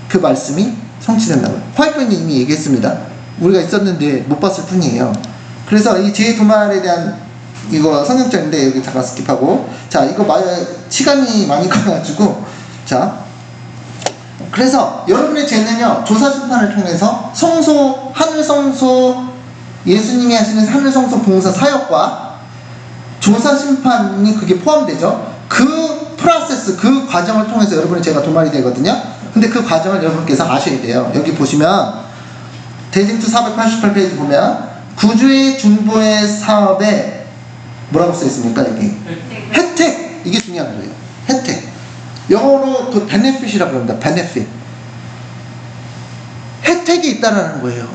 그 말씀이 성취된다고요. 화이트님이 이미 얘기했습니다. 우리가 있었는데 못 봤을 뿐이에요. 그래서 이 제 도말에 대한 이거 성경절인데 여기 잠깐 스킵하고, 자, 이거 시간이 많이 가가지고, 자, 그래서 여러분의 죄는요, 조사심판을 통해서 하늘성소, 예수님이 하시는 하늘성소 봉사 사역과 조사심판이 그게 포함되죠. 그 프로세스, 그 과정을 통해서 여러분의 죄가 도말이 되거든요. 근데 그 과정을 여러분께서 아셔야 돼요. 여기 보시면 대징투 488페이지 보면 구주의 중보의 사업에 뭐라고 써 있습니까? 여기 혜택. 이게 중요한 거예요. 혜택. 영어로 그 benefit이라고 합니다. benefit. 혜택이 있다라는 거예요.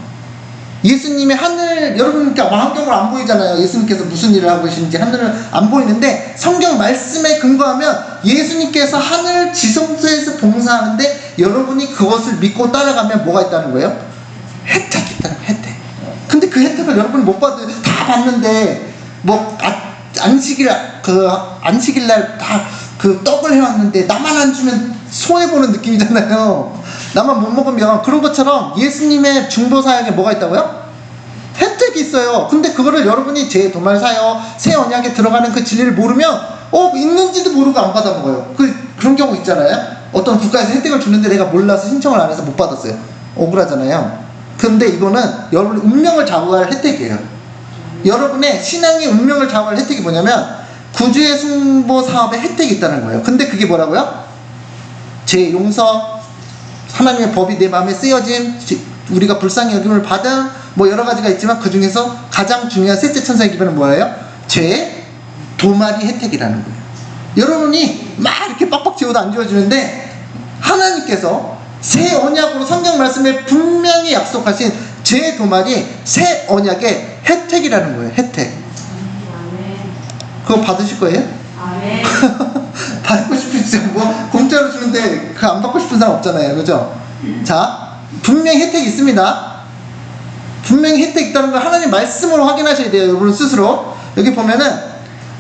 예수님의 하늘, 여러분 그러니까 환경으로 안 보이잖아요. 예수님께서 무슨 일을 하고 계시는지 하늘을 안 보이는데 성경 말씀에 근거하면 예수님께서 하늘 지성소에서 봉사하는데 여러분이 그것을 믿고 따라가면 뭐가 있다는 거예요? 혜택이 있다는 거예요. 혜택. 근데 그 혜택을 여러분이 못 받아요. 다 받는데 뭐 안식일 안식일날 다 그 떡을 해왔는데 나만 안 주면 손해보는 느낌이잖아요. 나만 못 먹으면. 그런 것처럼 예수님의 중보사역에 뭐가 있다고요? 혜택이 있어요. 근데 그거를 여러분이 제 도말 사역, 새 언약에 들어가는 그 진리를 모르면 있는지도 모르고 안 받아 먹어요. 그런 경우 있잖아요. 어떤 국가에서 혜택을 주는데 내가 몰라서 신청을 안 해서 못 받았어요. 억울하잖아요. 근데 이거는 여러분의 운명을 좌우할 혜택이에요. 여러분의 신앙의 운명을 좌우할 혜택이 뭐냐면 구주의 승보 사업에 혜택이 있다는 거예요. 근데 그게 뭐라고요? 제 용서, 하나님의 법이 내 마음에 쓰여짐, 우리가 불쌍히 여김을 받음, 뭐 여러 가지가 있지만 그 중에서 가장 중요한 셋째 천사의 기별은 뭐예요? 죄 도말이 혜택이라는 거예요. 여러분이 막 이렇게 빡빡 지워도 안 지워지는데 하나님께서 새 언약으로 성경 말씀에 분명히 약속하신 죄 도말이 새 언약의 혜택이라는 거예요. 혜택. 그거 받으실 거예요? 아멘. 받고 싶으시죠? 뭐 공짜로 주는데 그 안 받고 싶은 사람 없잖아요. 그죠? 자, 분명히 혜택이 있습니다. 분명히 혜택이 있다는 걸 하나님 말씀으로 확인하셔야 돼요. 여러분 스스로. 여기 보면은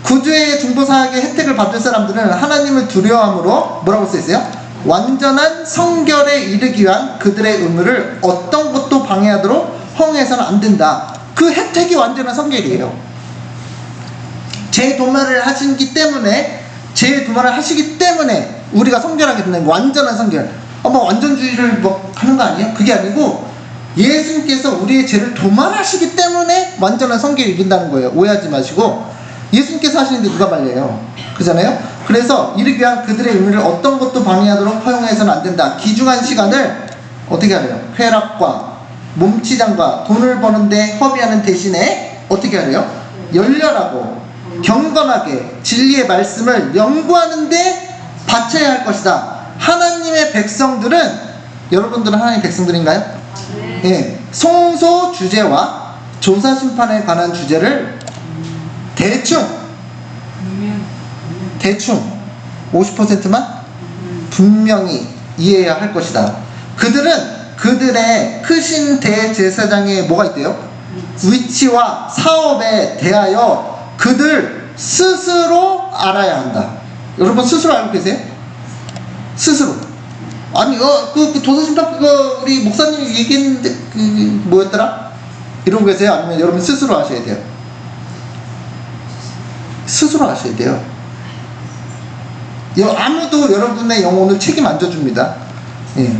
구주의 중보사역의 혜택을 받을 사람들은 하나님을 두려워함으로 뭐라고 써있어요? 완전한 성결에 이르기 위한 그들의 의무를 어떤 것도 방해하도록 허용해서는 안 된다. 그 혜택이 완전한 성결이에요. 제 도말을 하시기 때문에, 제 도말을 하시기 때문에 우리가 성결하게 된다는 거. 완전한 성결. 뭐 완전주의를 뭐 하는 거 아니에요? 그게 아니고 예수님께서 우리의 죄를 도말하시기 때문에 완전한 성결이 이른다는 거예요. 오해하지 마시고. 예수님께서 하시는데 누가 말려요? 그잖아요? 그래서 이르기 위한 그들의 의무를 어떤 것도 방해하도록 허용해서는 안 된다. 귀중한 시간을 어떻게 하래요? 쾌락과 몸치장과 돈을 버는데 허비하는 대신에 어떻게 하래요? 열렬하고 경건하게 진리의 말씀을 연구하는데 바쳐야 할 것이다. 하나님의 백성들은, 여러분들은 하나님의 백성들인가요? 예, 송소 주제와 조사 심판에 관한 주제를 대충 50%만 분명히 이해해야 할 것이다. 그들은 그들의 크신 대제사장의 뭐가 있대요? 위치와 사업에 대하여 그들 스스로 알아야 한다. 여러분 스스로 알고 계세요? 스스로. 아니 그 조사심판 그거 우리 목사님이 얘기했는데 뭐였더라? 이러고 계세요? 아니면 여러분 스스로 하셔야 돼요? 스스로 하셔야 돼요. 아무도 여러분의 영혼을 책임 안 져줍니다. 예.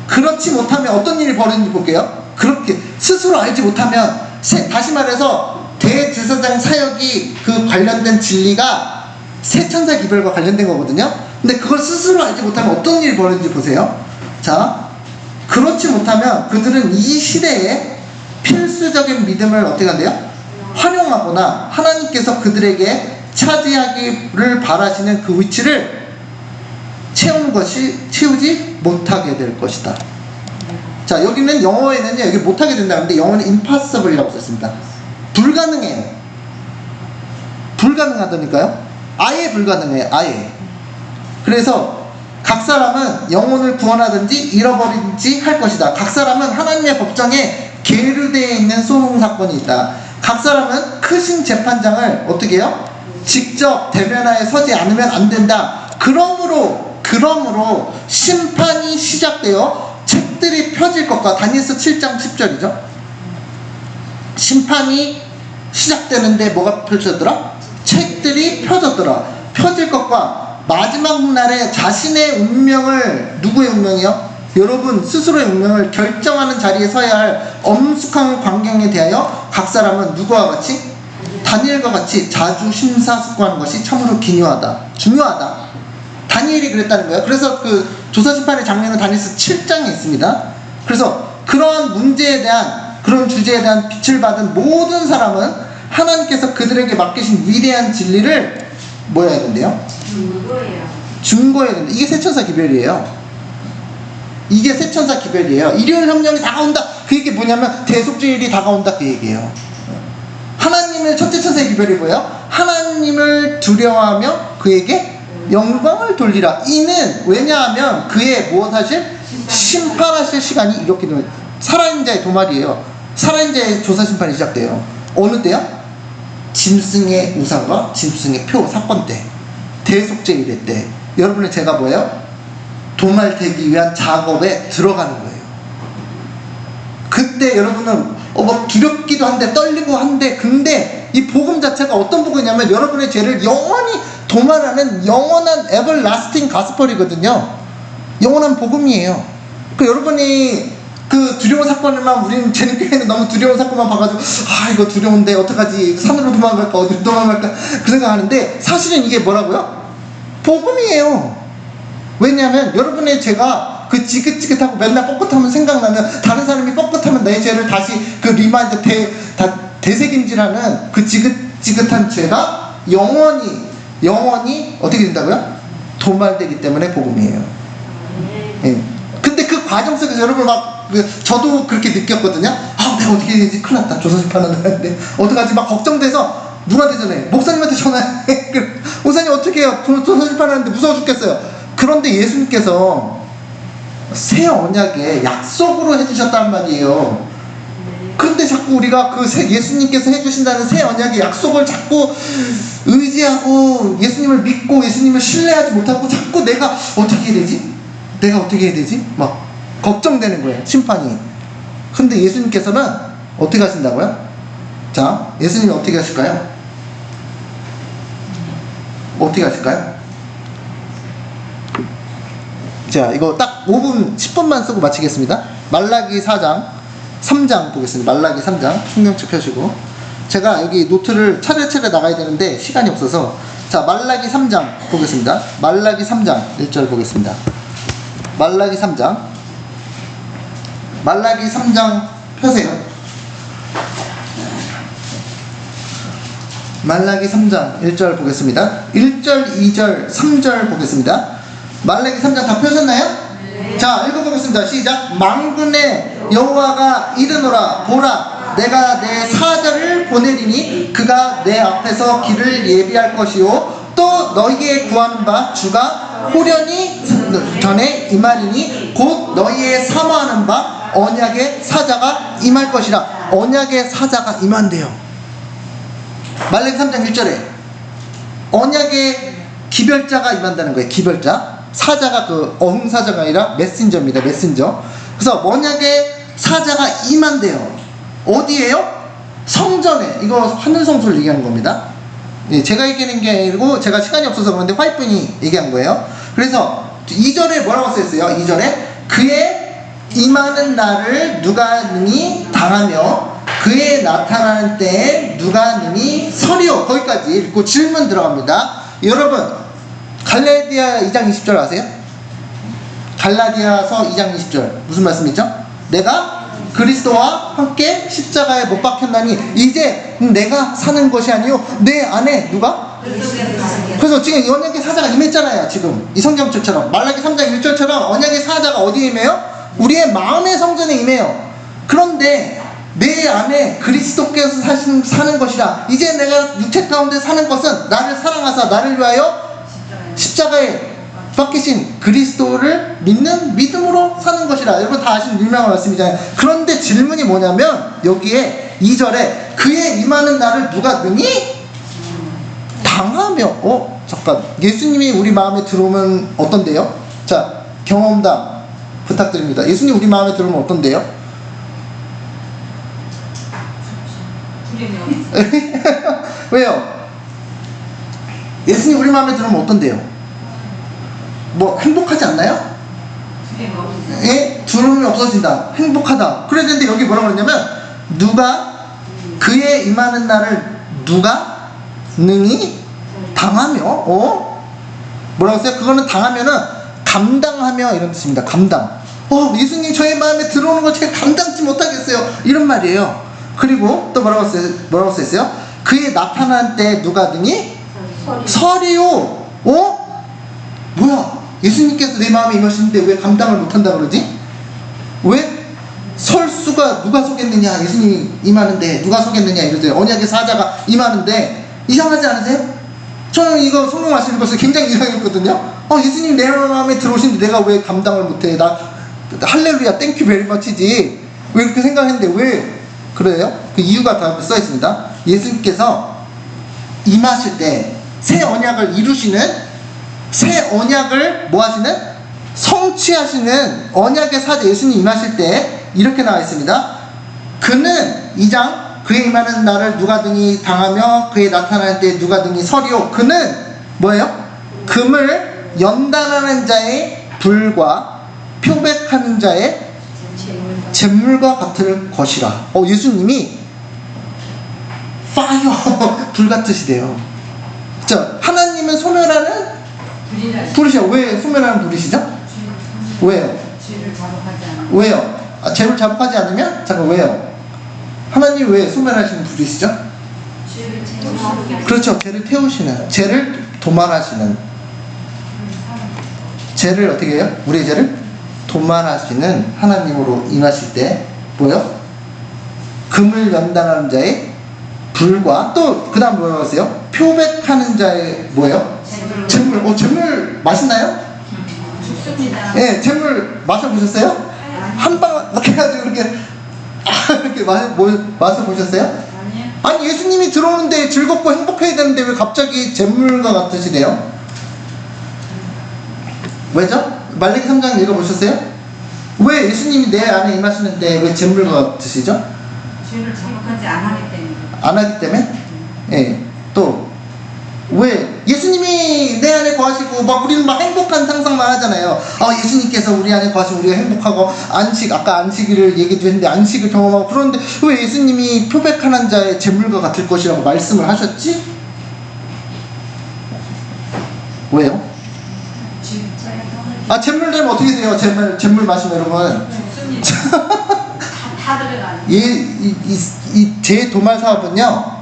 그렇지 못하면 어떤 일이 벌어지는지 볼게요. 그렇게 스스로 알지 못하면, 다시 말해서 대제사장 사역이 그 관련된 진리가 세천사 기별과 관련된 거거든요. 근데 그걸 스스로 알지 못하면 어떤 일이 벌어지는지 보세요. 자, 그렇지 못하면 그들은 이 시대에 필수적인 믿음을 어떻게 한대요? 활용하거나 하나님께서 그들에게 차지하기를 바라시는 그 위치를 채우지 못하게 될 것이다. 자, 여기는 영어에는요, 여기 못하게 된다는데 영어는 impossible이라고 썼습니다. 불가능해요. 불가능하다니까요. 아예 불가능해요. 아예. 그래서 각 사람은 영혼을 구원하든지 잃어버리든지 할 것이다. 각 사람은 하나님의 법정에 계류되어 있는 소송 사건이 있다. 각 사람은 크신 재판장을 어떻게 해요? 직접 대면하에 서지 않으면 안 된다. 그러므로 심판이 시작되어 책들이 펴질 것과, 다니엘서 7장 10절이죠. 심판이 시작되는데 뭐가 펼쳐졌더라? 책들이 펴졌더라. 펴질 것과 마지막 날에 자신의 운명을, 누구의 운명이요? 여러분 스스로의 운명을 결정하는 자리에 서야 할 엄숙한 광경에 대하여 각 사람은 누구와 같이? 다니엘과 같이 자주 심사숙고하는 것이 참으로 기묘하다. 중요하다. 다니엘이 그랬다는 거예요. 그래서 그 조사심판의 장면은 다니엘서 7장에 있습니다. 그래서 그러한 문제에 대한, 그런 주제에 대한 빛을 받은 모든 사람은 하나님께서 그들에게 맡기신 위대한 진리를 뭐 해야 된대요? 증거해야 된다. 이게 세천사 기별이에요. 이게 세천사 기별이에요. 일요일 협령이 다가온다. 그 얘기 뭐냐면 대속주일이 다가온다, 그 얘기예요. 하나님의 첫째 천사의 기별이 뭐예요? 하나님을 두려워하며 그에게 영광을 돌리라. 이는 왜냐하면 그의 무엇하실? 심판하실 시간이 이렇게 되면, 살아있는 자의 도말이에요. 살아있는 자의 조사 심판이 시작돼요. 어느 때요? 짐승의 우상과 짐승의 표 사건 때, 대속죄 일회 때 여러분의 제가 뭐예요? 도말되기 위한 작업에 들어가는 거예요. 그때 여러분은 뭐 두렵기도 한데 떨리고 한데, 근데 이 복음 자체가 어떤 복음이냐면 여러분의 죄를 영원히 도말하는 영원한 에버라스팅 가스펄이거든요. 영원한 복음이에요. 그 여러분이 그 두려운 사건을만, 우리는 재능교회는 너무 두려운 사건만 봐가지고 이거 두려운데 어떡하지, 산으로 도망갈까 어디로 도망갈까 그 생각하는데, 사실은 이게 뭐라고요? 복음이에요. 왜냐하면 여러분의 죄가 그 지긋지긋하고 맨날 뻣뻣하면 생각나면, 다른 사람이 뻣뻣하면 내 죄를 다시 그 리마인드 되새김질하는 그 지긋지긋한 죄가 영원히 어떻게 된다고요? 도말되기 때문에 복음이에요. 예. 근데 그 과정 속에서 여러분 저도 그렇게 느꼈거든요. 내가 어떻게 해야 되지? 큰일 났다. 조선시판은 하는데 어떡하지? 막 걱정돼서 누구한테 전화해? 목사님한테 전화해. 목사님 어떻게 해요? 조선시판 하는데 무서워 죽겠어요. 그런데 예수님께서 새 언약의 약속으로 해주셨단 말이에요. 그런데 자꾸 우리가 그 예수님께서 해주신다는 새 언약의 약속을 자꾸 의지하고 예수님을 믿고 예수님을 신뢰하지 못하고, 자꾸 내가 어떻게 해야 되지? 내가 어떻게 해야 되지? 막 걱정되는 거예요, 심판이. 근데 예수님께서는 어떻게 하신다고요? 자, 예수님이 어떻게 하실까요? 어떻게 하실까요? 자, 이거 딱 5분, 10분만 쓰고 마치겠습니다. 말라기 4장, 3장 보겠습니다. 말라기 3장, 성경책 펴시고. 제가 여기 노트를 차례차례 나가야 되는데 시간이 없어서, 자, 말라기 3장 보겠습니다. 말라기 3장 1절 보겠습니다. 말라기 3장. 말라기 3장 펴세요. 말라기 3장 1절 보겠습니다. 1절, 2절, 3절 보겠습니다. 말라기 3장 다 펴셨나요? 네. 자, 읽어보겠습니다. 시작. 만군의 여호와가 이르노라, 보라, 내가 내 사자를 보내리니 그가 내 앞에서 길을 예비할 것이요, 또 너희의 구하는 바 주가 호련히 전에 임하리니 곧 너희의 사모하는 바 언약의 사자가 임할 것이라. 언약의 사자가 임한대요. 말라기 3장 1절에 언약의 기별자가 임한다는 거예요. 기별자. 사자가 그 어흥사자가 아니라 메신저입니다. 메신저. 그래서 언약의 사자가 임한대요. 어디에요? 성전에. 이거 하늘성소를 얘기하는 겁니다. 예, 제가 얘기하는 게 아니고 제가 시간이 없어서 그런데 화이트분이 얘기한 거예요. 그래서 2절에 뭐라고 써있어요? 2절에 그의 임하는 날을 누가 능히 당하며 그의 나타나는 때에 누가 능히 서리오. 거기까지 읽고 질문 들어갑니다. 여러분, 갈라디아 2장 20절 아세요? 갈라디아서 2장 20절 무슨 말씀이죠? 내가 그리스도와 함께 십자가에 못 박혔나니 이제 내가 사는 것이 아니요 내 안에 누가? 그래서 지금 이 언약의 사자가 임했잖아요. 지금 이 성경책처럼 말라기 3장 1절처럼 언약의 사자가 어디에 임해요? 우리의 마음의 성전에 임해요. 그런데 내 안에 그리스도께서 사는 것이라. 이제 내가 육체 가운데 사는 것은 나를 사랑하사 나를 위하여 십자가에 박히신 그리스도를 믿는 믿음으로 사는 것이라. 여러분 다 아시는 유명한 말씀이잖아요. 그런데 질문이 뭐냐면 여기에 2절에 그의 임하는 날을 누가 능히 당하며. 잠깐, 예수님이 우리 마음에 들어오면 어떤데요? 자, 경험담 부탁드립니다. 예수님 우리 마음에 들어오면 어떤데요? 왜요? 예수님 우리 마음에 들어오면 어떤데요? 뭐 행복하지 않나요? 예? 두려움이 없어진다. 행복하다. 그래야 되는데 여기 뭐라고 그러냐면 누가 그의 임하는 날을 누가 능히 당하며. 뭐라고 했어요? 그거는 당하면은 감당하며 이런 뜻입니다. 감당. 예수님 저의 마음에 들어오는 걸 제가 감당치 못하겠어요. 이런 말이에요. 그리고 또 뭐라고 써있어요? 그의 나타난 때 누가 능히 서리요. 뭐야? 예수님께서 내 마음에 임하시는데 왜 감당을 못한다 그러지? 왜? 설 수가 누가 속겠느냐? 예수님이 임하는데 누가 속겠느냐 이러세요. 언약의 사자가 임하는데 이상하지 않으세요? 저는 이거 성경 말씀 읽었을 때 굉장히 이상했거든요. 예수님 내 마음에 들어오시는데 내가 왜 감당을 못해? 나 할렐루야 땡큐 베리 머치지. 왜 이렇게 생각했는데 왜 그래요? 그 이유가 다 써있습니다. 예수님께서 임하실 때, 새 언약을 이루시는, 새 언약을 뭐 하시는? 성취하시는 언약의 사제 예수님 임하실 때 이렇게 나와 있습니다. 그는 2장 그의 임하는 날을 누가 등이 당하며 그의 나타날 때 누가 등이 서리오. 그는 뭐예요? 금을 연단하는 자의 불과 표백하는 자의 잿물과 같을 것이라. 예수님이 파이어 불 같으시대요. 자, 하나님은 소멸하는 불이시죠. 왜 소멸하는 불이시죠? 왜요? 죄를 자복하지 않아. 왜요? 죄를 자복하지 않으면? 잠깐, 왜요? 하나님 왜 소멸하시는 불이시죠? 죄를 자복하지 그렇죠. 죄를 태우시는, 죄를 도말하시는, 죄를 어떻게 해요? 우리의 죄를 도말하시는 하나님으로 임하실 때 뭐요? 금을 연단하는 자의 불과 또 그 다음 뭐라고 하세요? 표백하는 자의 뭐예요? 잿물. 잿물 맛있나요? 죽습니다. 예, 잿물 마셔보셨어요? 한 방 이렇게 해가지고 이렇게 이렇게 맛을 보셨어요? 아니요. 아니, 예수님이 들어오는데 즐겁고 행복해야 되는데 왜 갑자기 잿물과 같으시대요? 왜죠? 말라기 3장 읽어보셨어요? 왜 예수님이 내 안에 임하시는데 왜 잿물과 같으시죠? 죄를 자복하지 않았기 때문에. 안 하기 때문에? 예. 또 왜 예수님이 내 안에 거하시고 막 우리는 막 행복한 상상만 하잖아요. 예수님께서 우리 안에 거하시면 우리가 행복하고 아까 안식일을 얘기도 했는데 안식을 경험하고 그런데 왜 예수님이 표백하는 자의 잿물과 같을 것이라고 말씀을 하셨지? 왜요? 잿물 되면 어떻게 돼요? 잿물 마시면 여러분 죽습니다. 다 들어가요. 제 도말 사업은요,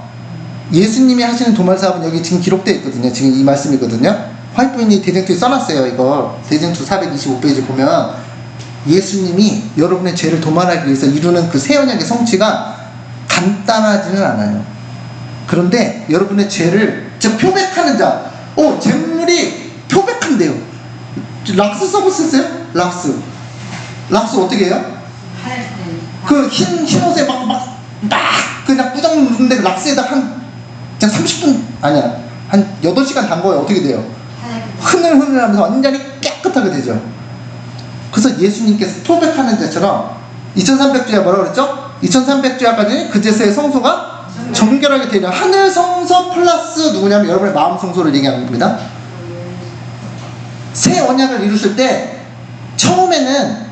예수님이 하시는 도말 사업은 여기 지금 기록되어 있거든요. 지금 이 말씀이거든요. 화이트인이 대쟁투에 써놨어요. 이거 대쟁투 425페이지 보면 예수님이 여러분의 죄를 도말하기 위해서 이루는 그 새 언약의 성취가 간단하지는 않아요. 그런데 여러분의 죄를 즉 표백하는 자, 잿물이 표백한대요. 락스 써보셨어요? 락스 어떻게 해요? 하얗게. 그 흰 옷에 막 그냥 꾸덕 누른데 락스에다 그냥 30분 아니야 한 8시간 담궈요. 어떻게 돼요? 하얗게. 흐늘흐늘하면서 완전히 깨끗하게 되죠. 그래서 예수님께서 표백하는 자처럼 2300주야 뭐라고 그랬죠? 2300주야까지 그 제사의 성소가 정결하게 되려 하늘 성소 플러스 누구냐면 여러분의 마음 성소를 얘기하는 겁니다. 새 언약을 이루실 때 처음에는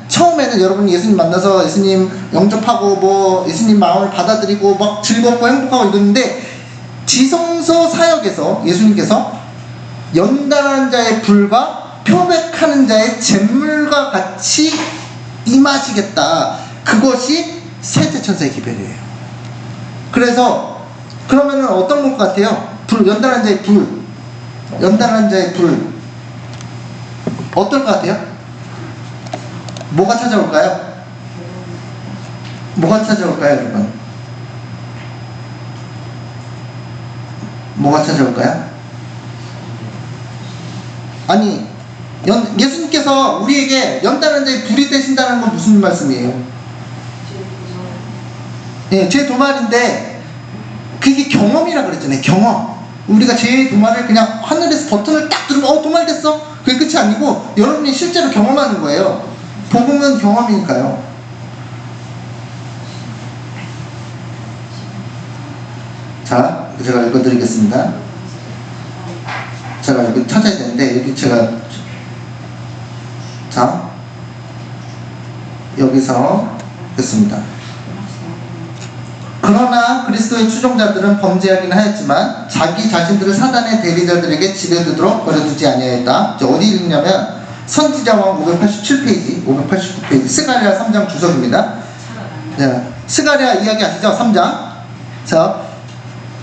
여러분이 예수님 만나서 예수님 영접하고 예수님 마음을 받아들이고 막 즐겁고 행복하고 이러는데 지성소 사역에서 예수님께서 연단하는 자의 불과 표백하는 자의 잿물과 같이 임하시겠다. 그것이 셋째 천사의 기별이에요. 그래서 그러면은 어떤 것 같아요? 연단하는 자의 불 어떨 것 같아요? 뭐가 찾아올까요? 여러분? 뭐가 찾아올까요? 아니, 예수님께서 우리에게 연단하는 자의 불이 되신다는 건 무슨 말씀이에요? 예, 죄 도말인데 그게 경험이라 그랬잖아요. 경험. 우리가 죄의 도말을 그냥 하늘에서 버튼을 딱 누르면 도말됐어. 그게 끝이 아니고 여러분이 실제로 경험하는 거예요. 복음은 경험이니까요. 자, 제가 읽어드리겠습니다. 제가 여기 찾아야 되는데 여기 자, 여기서 됐습니다. 그러나 그리스도의 추종자들은 범죄하기는 하였지만 자기 자신들을 사단의 대리자들에게 지배되도록 버려두지 아니하였다. 어디 읽냐면 선지자왕 589페이지 스가랴 3장 주석입니다. 스가랴 이야기 아시죠? 3장. 자,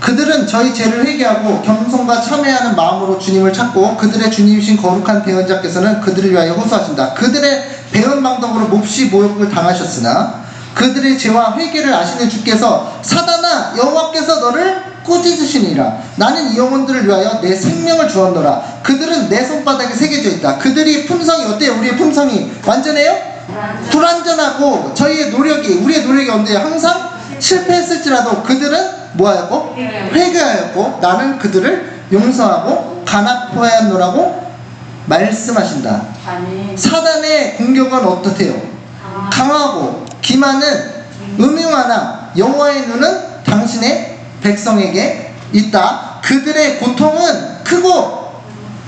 그들은 저희 죄를 회개하고 겸손과 참회하는 마음으로 주님을 찾고 그들의 주님이신 거룩한 대언자께서는 그들을 위하여 호소하신다. 그들의 배은 방법으로 몹시 모욕을 당하셨으나 그들의 죄와 회개를 아시는 주께서 사단아 여호와께서 너를 꾸짖으시니라. 나는 이 영혼들을 위하여 내 생명을 주었노라. 그들은 내 손바닥에 새겨져 있다. 그들이 품성이 어때요? 우리의 품성이 완전해요? 불완전하고 우리의 노력이 언제요? 항상 실패했을지라도 그들은 뭐하였고? 회개하였고 나는 그들을 용서하고 간합하였노라고 말씀하신다. 사단의 공격은 어떻대요? 강하고 기만은 음흉하나 여호와의 눈은 당신의 백성에게 있다. 그들의 고통은 크고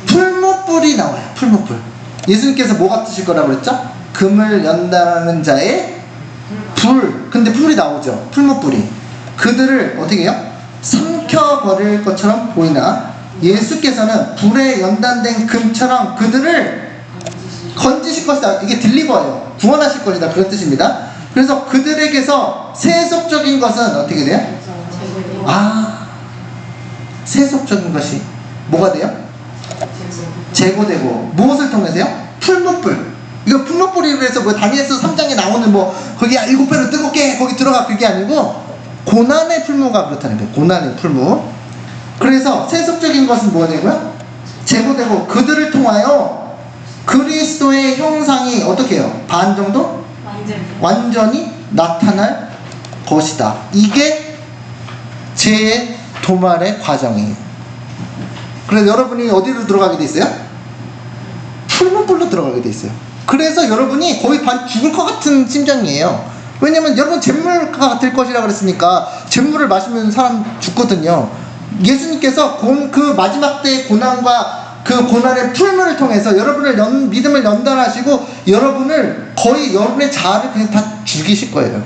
풀무불이 나와요. 풀무불. 예수님께서 뭐가 뜨실 거라고 그랬죠? 금을 연단하는 자의 불. 근데 불이 나오죠. 풀무불이. 그들을 어떻게 해요? 삼켜버릴 것처럼 보이나 예수께서는 불에 연단된 금처럼 그들을 건지실 것이다. 이게 딜리버예요. 구원하실 것이다. 그런 뜻입니다. 그래서 그들에게서 세속적인 것은 어떻게 돼요? 세속적인 것이 뭐가 돼요? 제거되고 무엇을 통해서요? 풀무불. 이거 풀무불이라고 해서 뭐 다니엘서 3장에 나오는 뭐 거기 7배로 뜨겁게 거기 들어가 그게 아니고 고난의 풀무가 그렇다는 거예요. 고난의 풀무. 그래서 세속적인 것은 뭐가 되고요? 제거되고 그들을 통하여 그리스도의 형상이 어떻게 해요? 반 정도? 완전히 나타날 것이다. 이게 제 도말의 과정이에요. 그래서 여러분이 어디로 들어가게 돼 있어요? 풀무불로 들어가게 돼 있어요. 그래서 여러분이 거의 반 죽을 것 같은 심정이에요. 왜냐면 여러분 잿물가 될 것이라 그랬으니까 잿물을 마시면 사람 죽거든요. 예수님께서 그 마지막 때의 고난과 그 고난의 풀물을 통해서 여러분을 믿음을 연단하시고 여러분을 거의 여러분의 자아를 그냥 다 죽이실 거예요.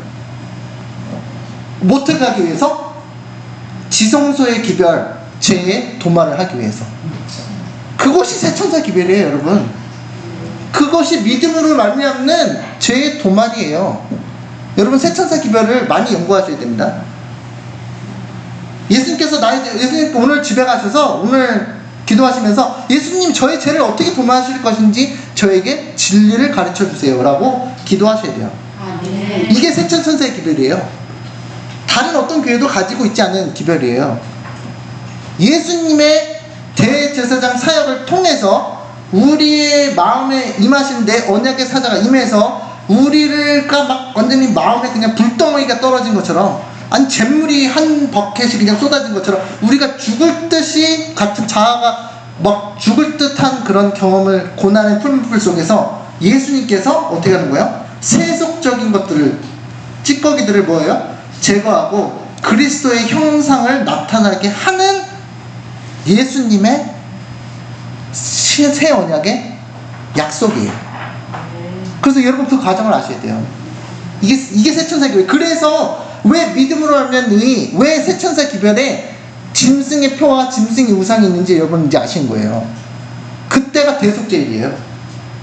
어떻게 하기 위해서? 지성소의 기별, 죄의 도말을 하기 위해서. 그것이 새천사 기별이에요, 여러분. 그것이 믿음으로 말미암는 죄의 도말이에요. 여러분 새천사 기별을 많이 연구하셔야 됩니다. 예수님께서 예수님 오늘 집에 가셔서 오늘 기도하시면서 예수님 저의 죄를 어떻게 도말하실 것인지 저에게 진리를 가르쳐 주세요 라고 기도하셔야 돼요. 이게 새천사의 기별이에요. 다른 어떤 교회도 가지고 있지 않은 기별이에요. 예수님의 대제사장 사역을 통해서 우리의 마음에 임하신데 언약의 사자가 임해서 우리가 막 완전히 마음에 그냥 불덩어리가 떨어진 것처럼 아니 잿물이 한 버켓이 그냥 쏟아진 것처럼 우리가 죽을 듯이 같은 자아가 막 죽을 듯한 그런 경험을 고난의 풀무불 속에서 예수님께서 어떻게 하는 거예요? 세속적인 것들을 찌꺼기들을 뭐예요? 제거하고 그리스도의 형상을 나타나게 하는 예수님의 새 언약의 약속이에요. 그래서 여러분 그 과정을 아셔야 돼요. 이게 새천사 기별. 그래서 왜 믿음으로 하면 왜 새천사 기별에 짐승의 표와 짐승의 우상이 있는지 여러분 이제 아신 거예요. 그때가 대속제일이에요.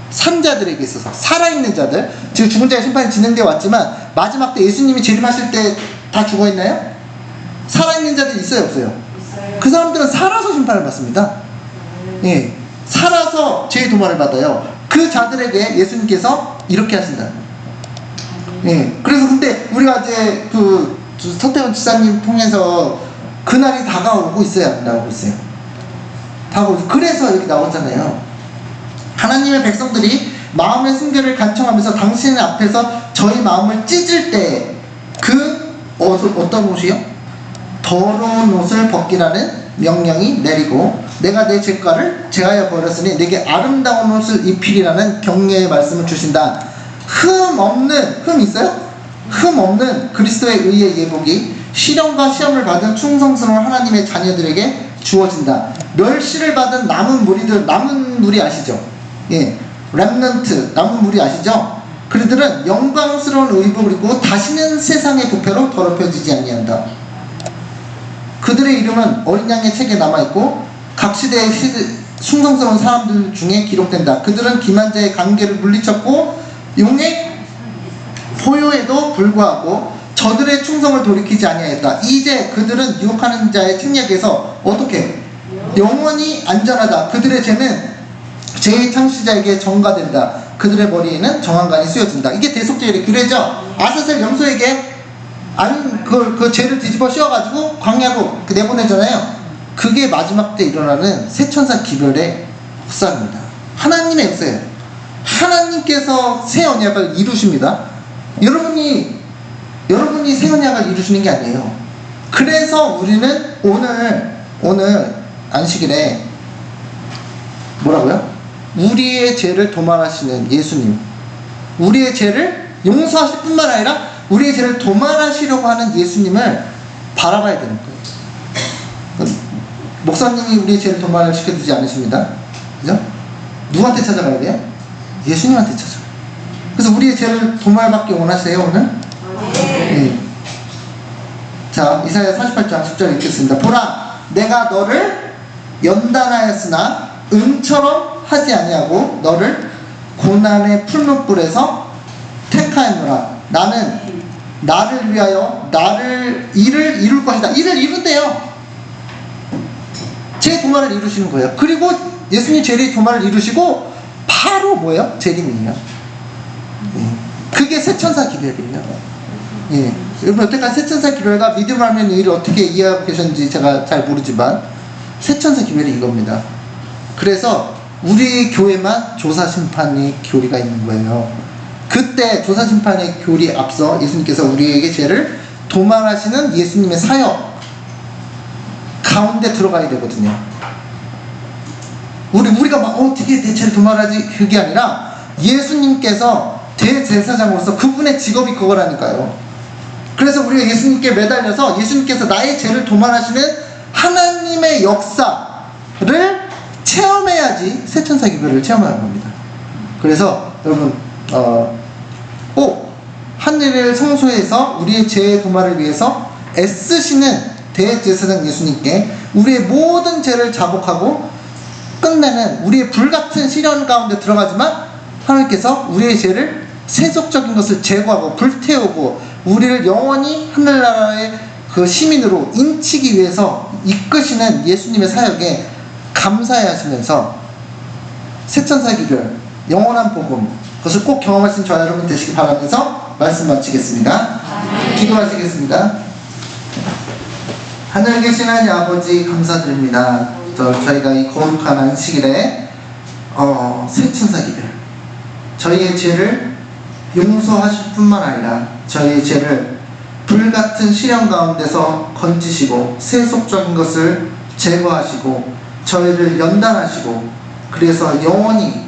산자들에게 있어서 살아있는 자들, 지금 죽은 자의 심판이 진행되어 왔지만 마지막 때 예수님이 재림하실 때 다 죽어있나요? 살아있는 자들 있어요 없어요? 그 사람들은 살아서 심판을 받습니다. 예, 살아서 죄의 도말을 받아요. 그 자들에게 예수님께서 이렇게 하신다. 예, 그래서 근데 우리가 이제 그 서태원 지사님 통해서 그날이 다가오고 있어요, 안 나오고 있어요? 다가오고. 그래서 여기 나오잖아요. 하나님의 백성들이 마음의 순결을 간청하면서 당신 앞에서 저희 마음을 찢을 때 어떤 옷이요? 더러운 옷을 벗기라는 명령이 내리고 내가 내 죄가를 제하여 버렸으니 내게 아름다운 옷을 입히리라는 격려의 말씀을 주신다. 흠 있어요? 흠 없는 그리스도의 의의 예복이 시련과 시험을 받은 충성스러운 하나님의 자녀들에게 주어진다. 멸시를 받은 남은 무리 아시죠? 예, 렘넌트 남은 무리 아시죠? 그들은 영광스러운 의복을 입고 다시는 세상의 부패로 더럽혀지지 아니한다. 그들의 이름은 어린 양의 책에 남아있고 각 시대의 충성스러운 사람들 중에 기록된다. 그들은 기만자의 관계를 물리쳤고 용의 포효에도 불구하고 저들의 충성을 돌이키지 아니하였다. 이제 그들은 유혹하는 자의 책략에서 어떻게 영원히 안전하다. 그들의 죄는 제2창시자에게 전가된다. 그들의 머리에는 정한관이 씌워진다. 이게 대속죄의 규례죠. 아사셀 염소에게 그 죄를 뒤집어 씌워가지고 광야로 내보내잖아요. 그게 마지막 때 일어나는 새천사 기별의 역사입니다. 하나님의 역사예요. 하나님께서 새 언약을 이루십니다. 여러분이 새 언약을 이루시는 게 아니에요. 그래서 우리는 오늘 안식일에 뭐라고요? 우리의 죄를 도말하시는 예수님, 우리의 죄를 용서하실 뿐만 아니라 우리의 죄를 도말하시려고 하는 예수님을 바라봐야 되는 거예요. 목사님이 우리의 죄를 도말시켜주지 않으십니다. 그죠? 누구한테 찾아가야 돼요? 예수님한테 찾아가요. 그래서 우리의 죄를 도말받기 원하세요, 오늘? 네. 자, 이사야 48장 10절 읽겠습니다. 보라, 내가 너를 연단하였으나 은처럼 하지 아니하고 너를 고난의 풀무불에서 택하였노라. 나는 나를 위하여 일을 이룰 것이다. 일을 이룬대요. 제 도말을 이루시는 거예요. 그리고 예수님 죄의 도말을 이루시고 바로 뭐예요? 재림이에요. 그게 새천사 기별이에요. 예. 여러분 여태까지 새천사 기별과 믿음 하면 일을 어떻게 이해하고 계셨는지 제가 잘 모르지만 새천사 기별이 이겁니다. 그래서 우리 교회만 조사심판의 교리가 있는 거예요. 그때 조사심판의 교리 앞서 예수님께서 우리에게 죄를 도말하시는 예수님의 사역 가운데 들어가야 되거든요. 우리가 막 어떻게 내 죄를 도말하지, 그게 아니라 예수님께서 대제사장으로서 그분의 직업이 그거라니까요. 그래서 우리가 예수님께 매달려서 예수님께서 나의 죄를 도말하시는 하나님의 역사를 체험해야지 새천사 기별을 체험하는 겁니다. 그래서 여러분 꼭 하늘의 성소에서 우리의 죄의 도말을 위해서 애쓰시는 대제사장 예수님께 우리의 모든 죄를 자복하고 끝내는 우리의 불같은 시련 가운데 들어가지만 하나님께서 우리의 죄를 세속적인 것을 제거하고 불태우고 우리를 영원히 하늘나라의 그 시민으로 인치기 위해서 이끄시는 예수님의 사역에 감사해 하시면서 새천사 기별, 영원한 복음, 그것을 꼭 경험하신 저와 여러분 되시기 바라면서 말씀 마치겠습니다. 기도하시겠습니다. 하늘에 계신 하나님 아버지 감사드립니다. 저희가 이 거룩한 안식일에 새천사 기별, 저희의 죄를 용서하실 뿐만 아니라 저희의 죄를 불같은 시련 가운데서 건지시고 세속적인 것을 제거하시고 저희를 연단하시고 그래서 영원히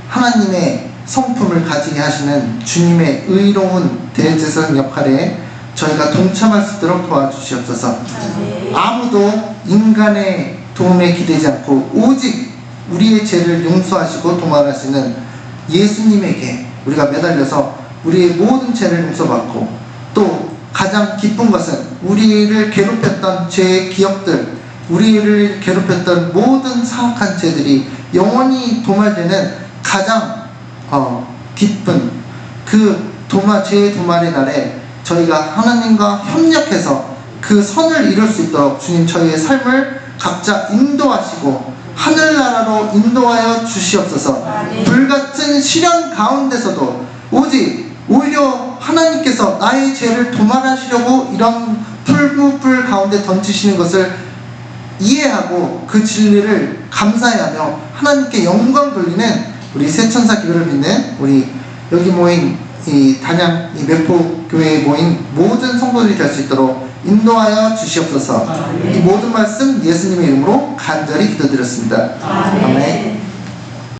하나님의 성품을 가지게 하시는 주님의 의로운 대제사장 역할에 저희가 동참할 수 있도록 도와주시옵소서. 아무도 인간의 도움에 기대지 않고 오직 우리의 죄를 용서하시고 도말하시는 예수님에게 우리가 매달려서 우리의 모든 죄를 용서받고 또 가장 기쁜 것은 우리를 괴롭혔던 죄의 기억들, 우리를 괴롭혔던 모든 사악한 죄들이 영원히 도말되는 가장 기쁜 그 죄의 도말의 날에 저희가 하나님과 협력해서 그 선을 이룰 수 있도록 주님 저희의 삶을 각자 인도하시고 하늘나라로 인도하여 주시옵소서. 불같은 시련 가운데서도 오히려 하나님께서 나의 죄를 도말하시려고 이런 풀무불 가운데 던지시는 것을 이해하고 그 진리를 감사해하며 하나님께 영광 돌리는 우리 새천사 기별을 믿는 우리 여기 모인 이 단양 이 매포 교회에 모인 모든 성도들이 될 수 있도록 인도하여 주시옵소서. 이 모든 말씀 예수님의 이름으로 간절히 기도드렸습니다. 아멘.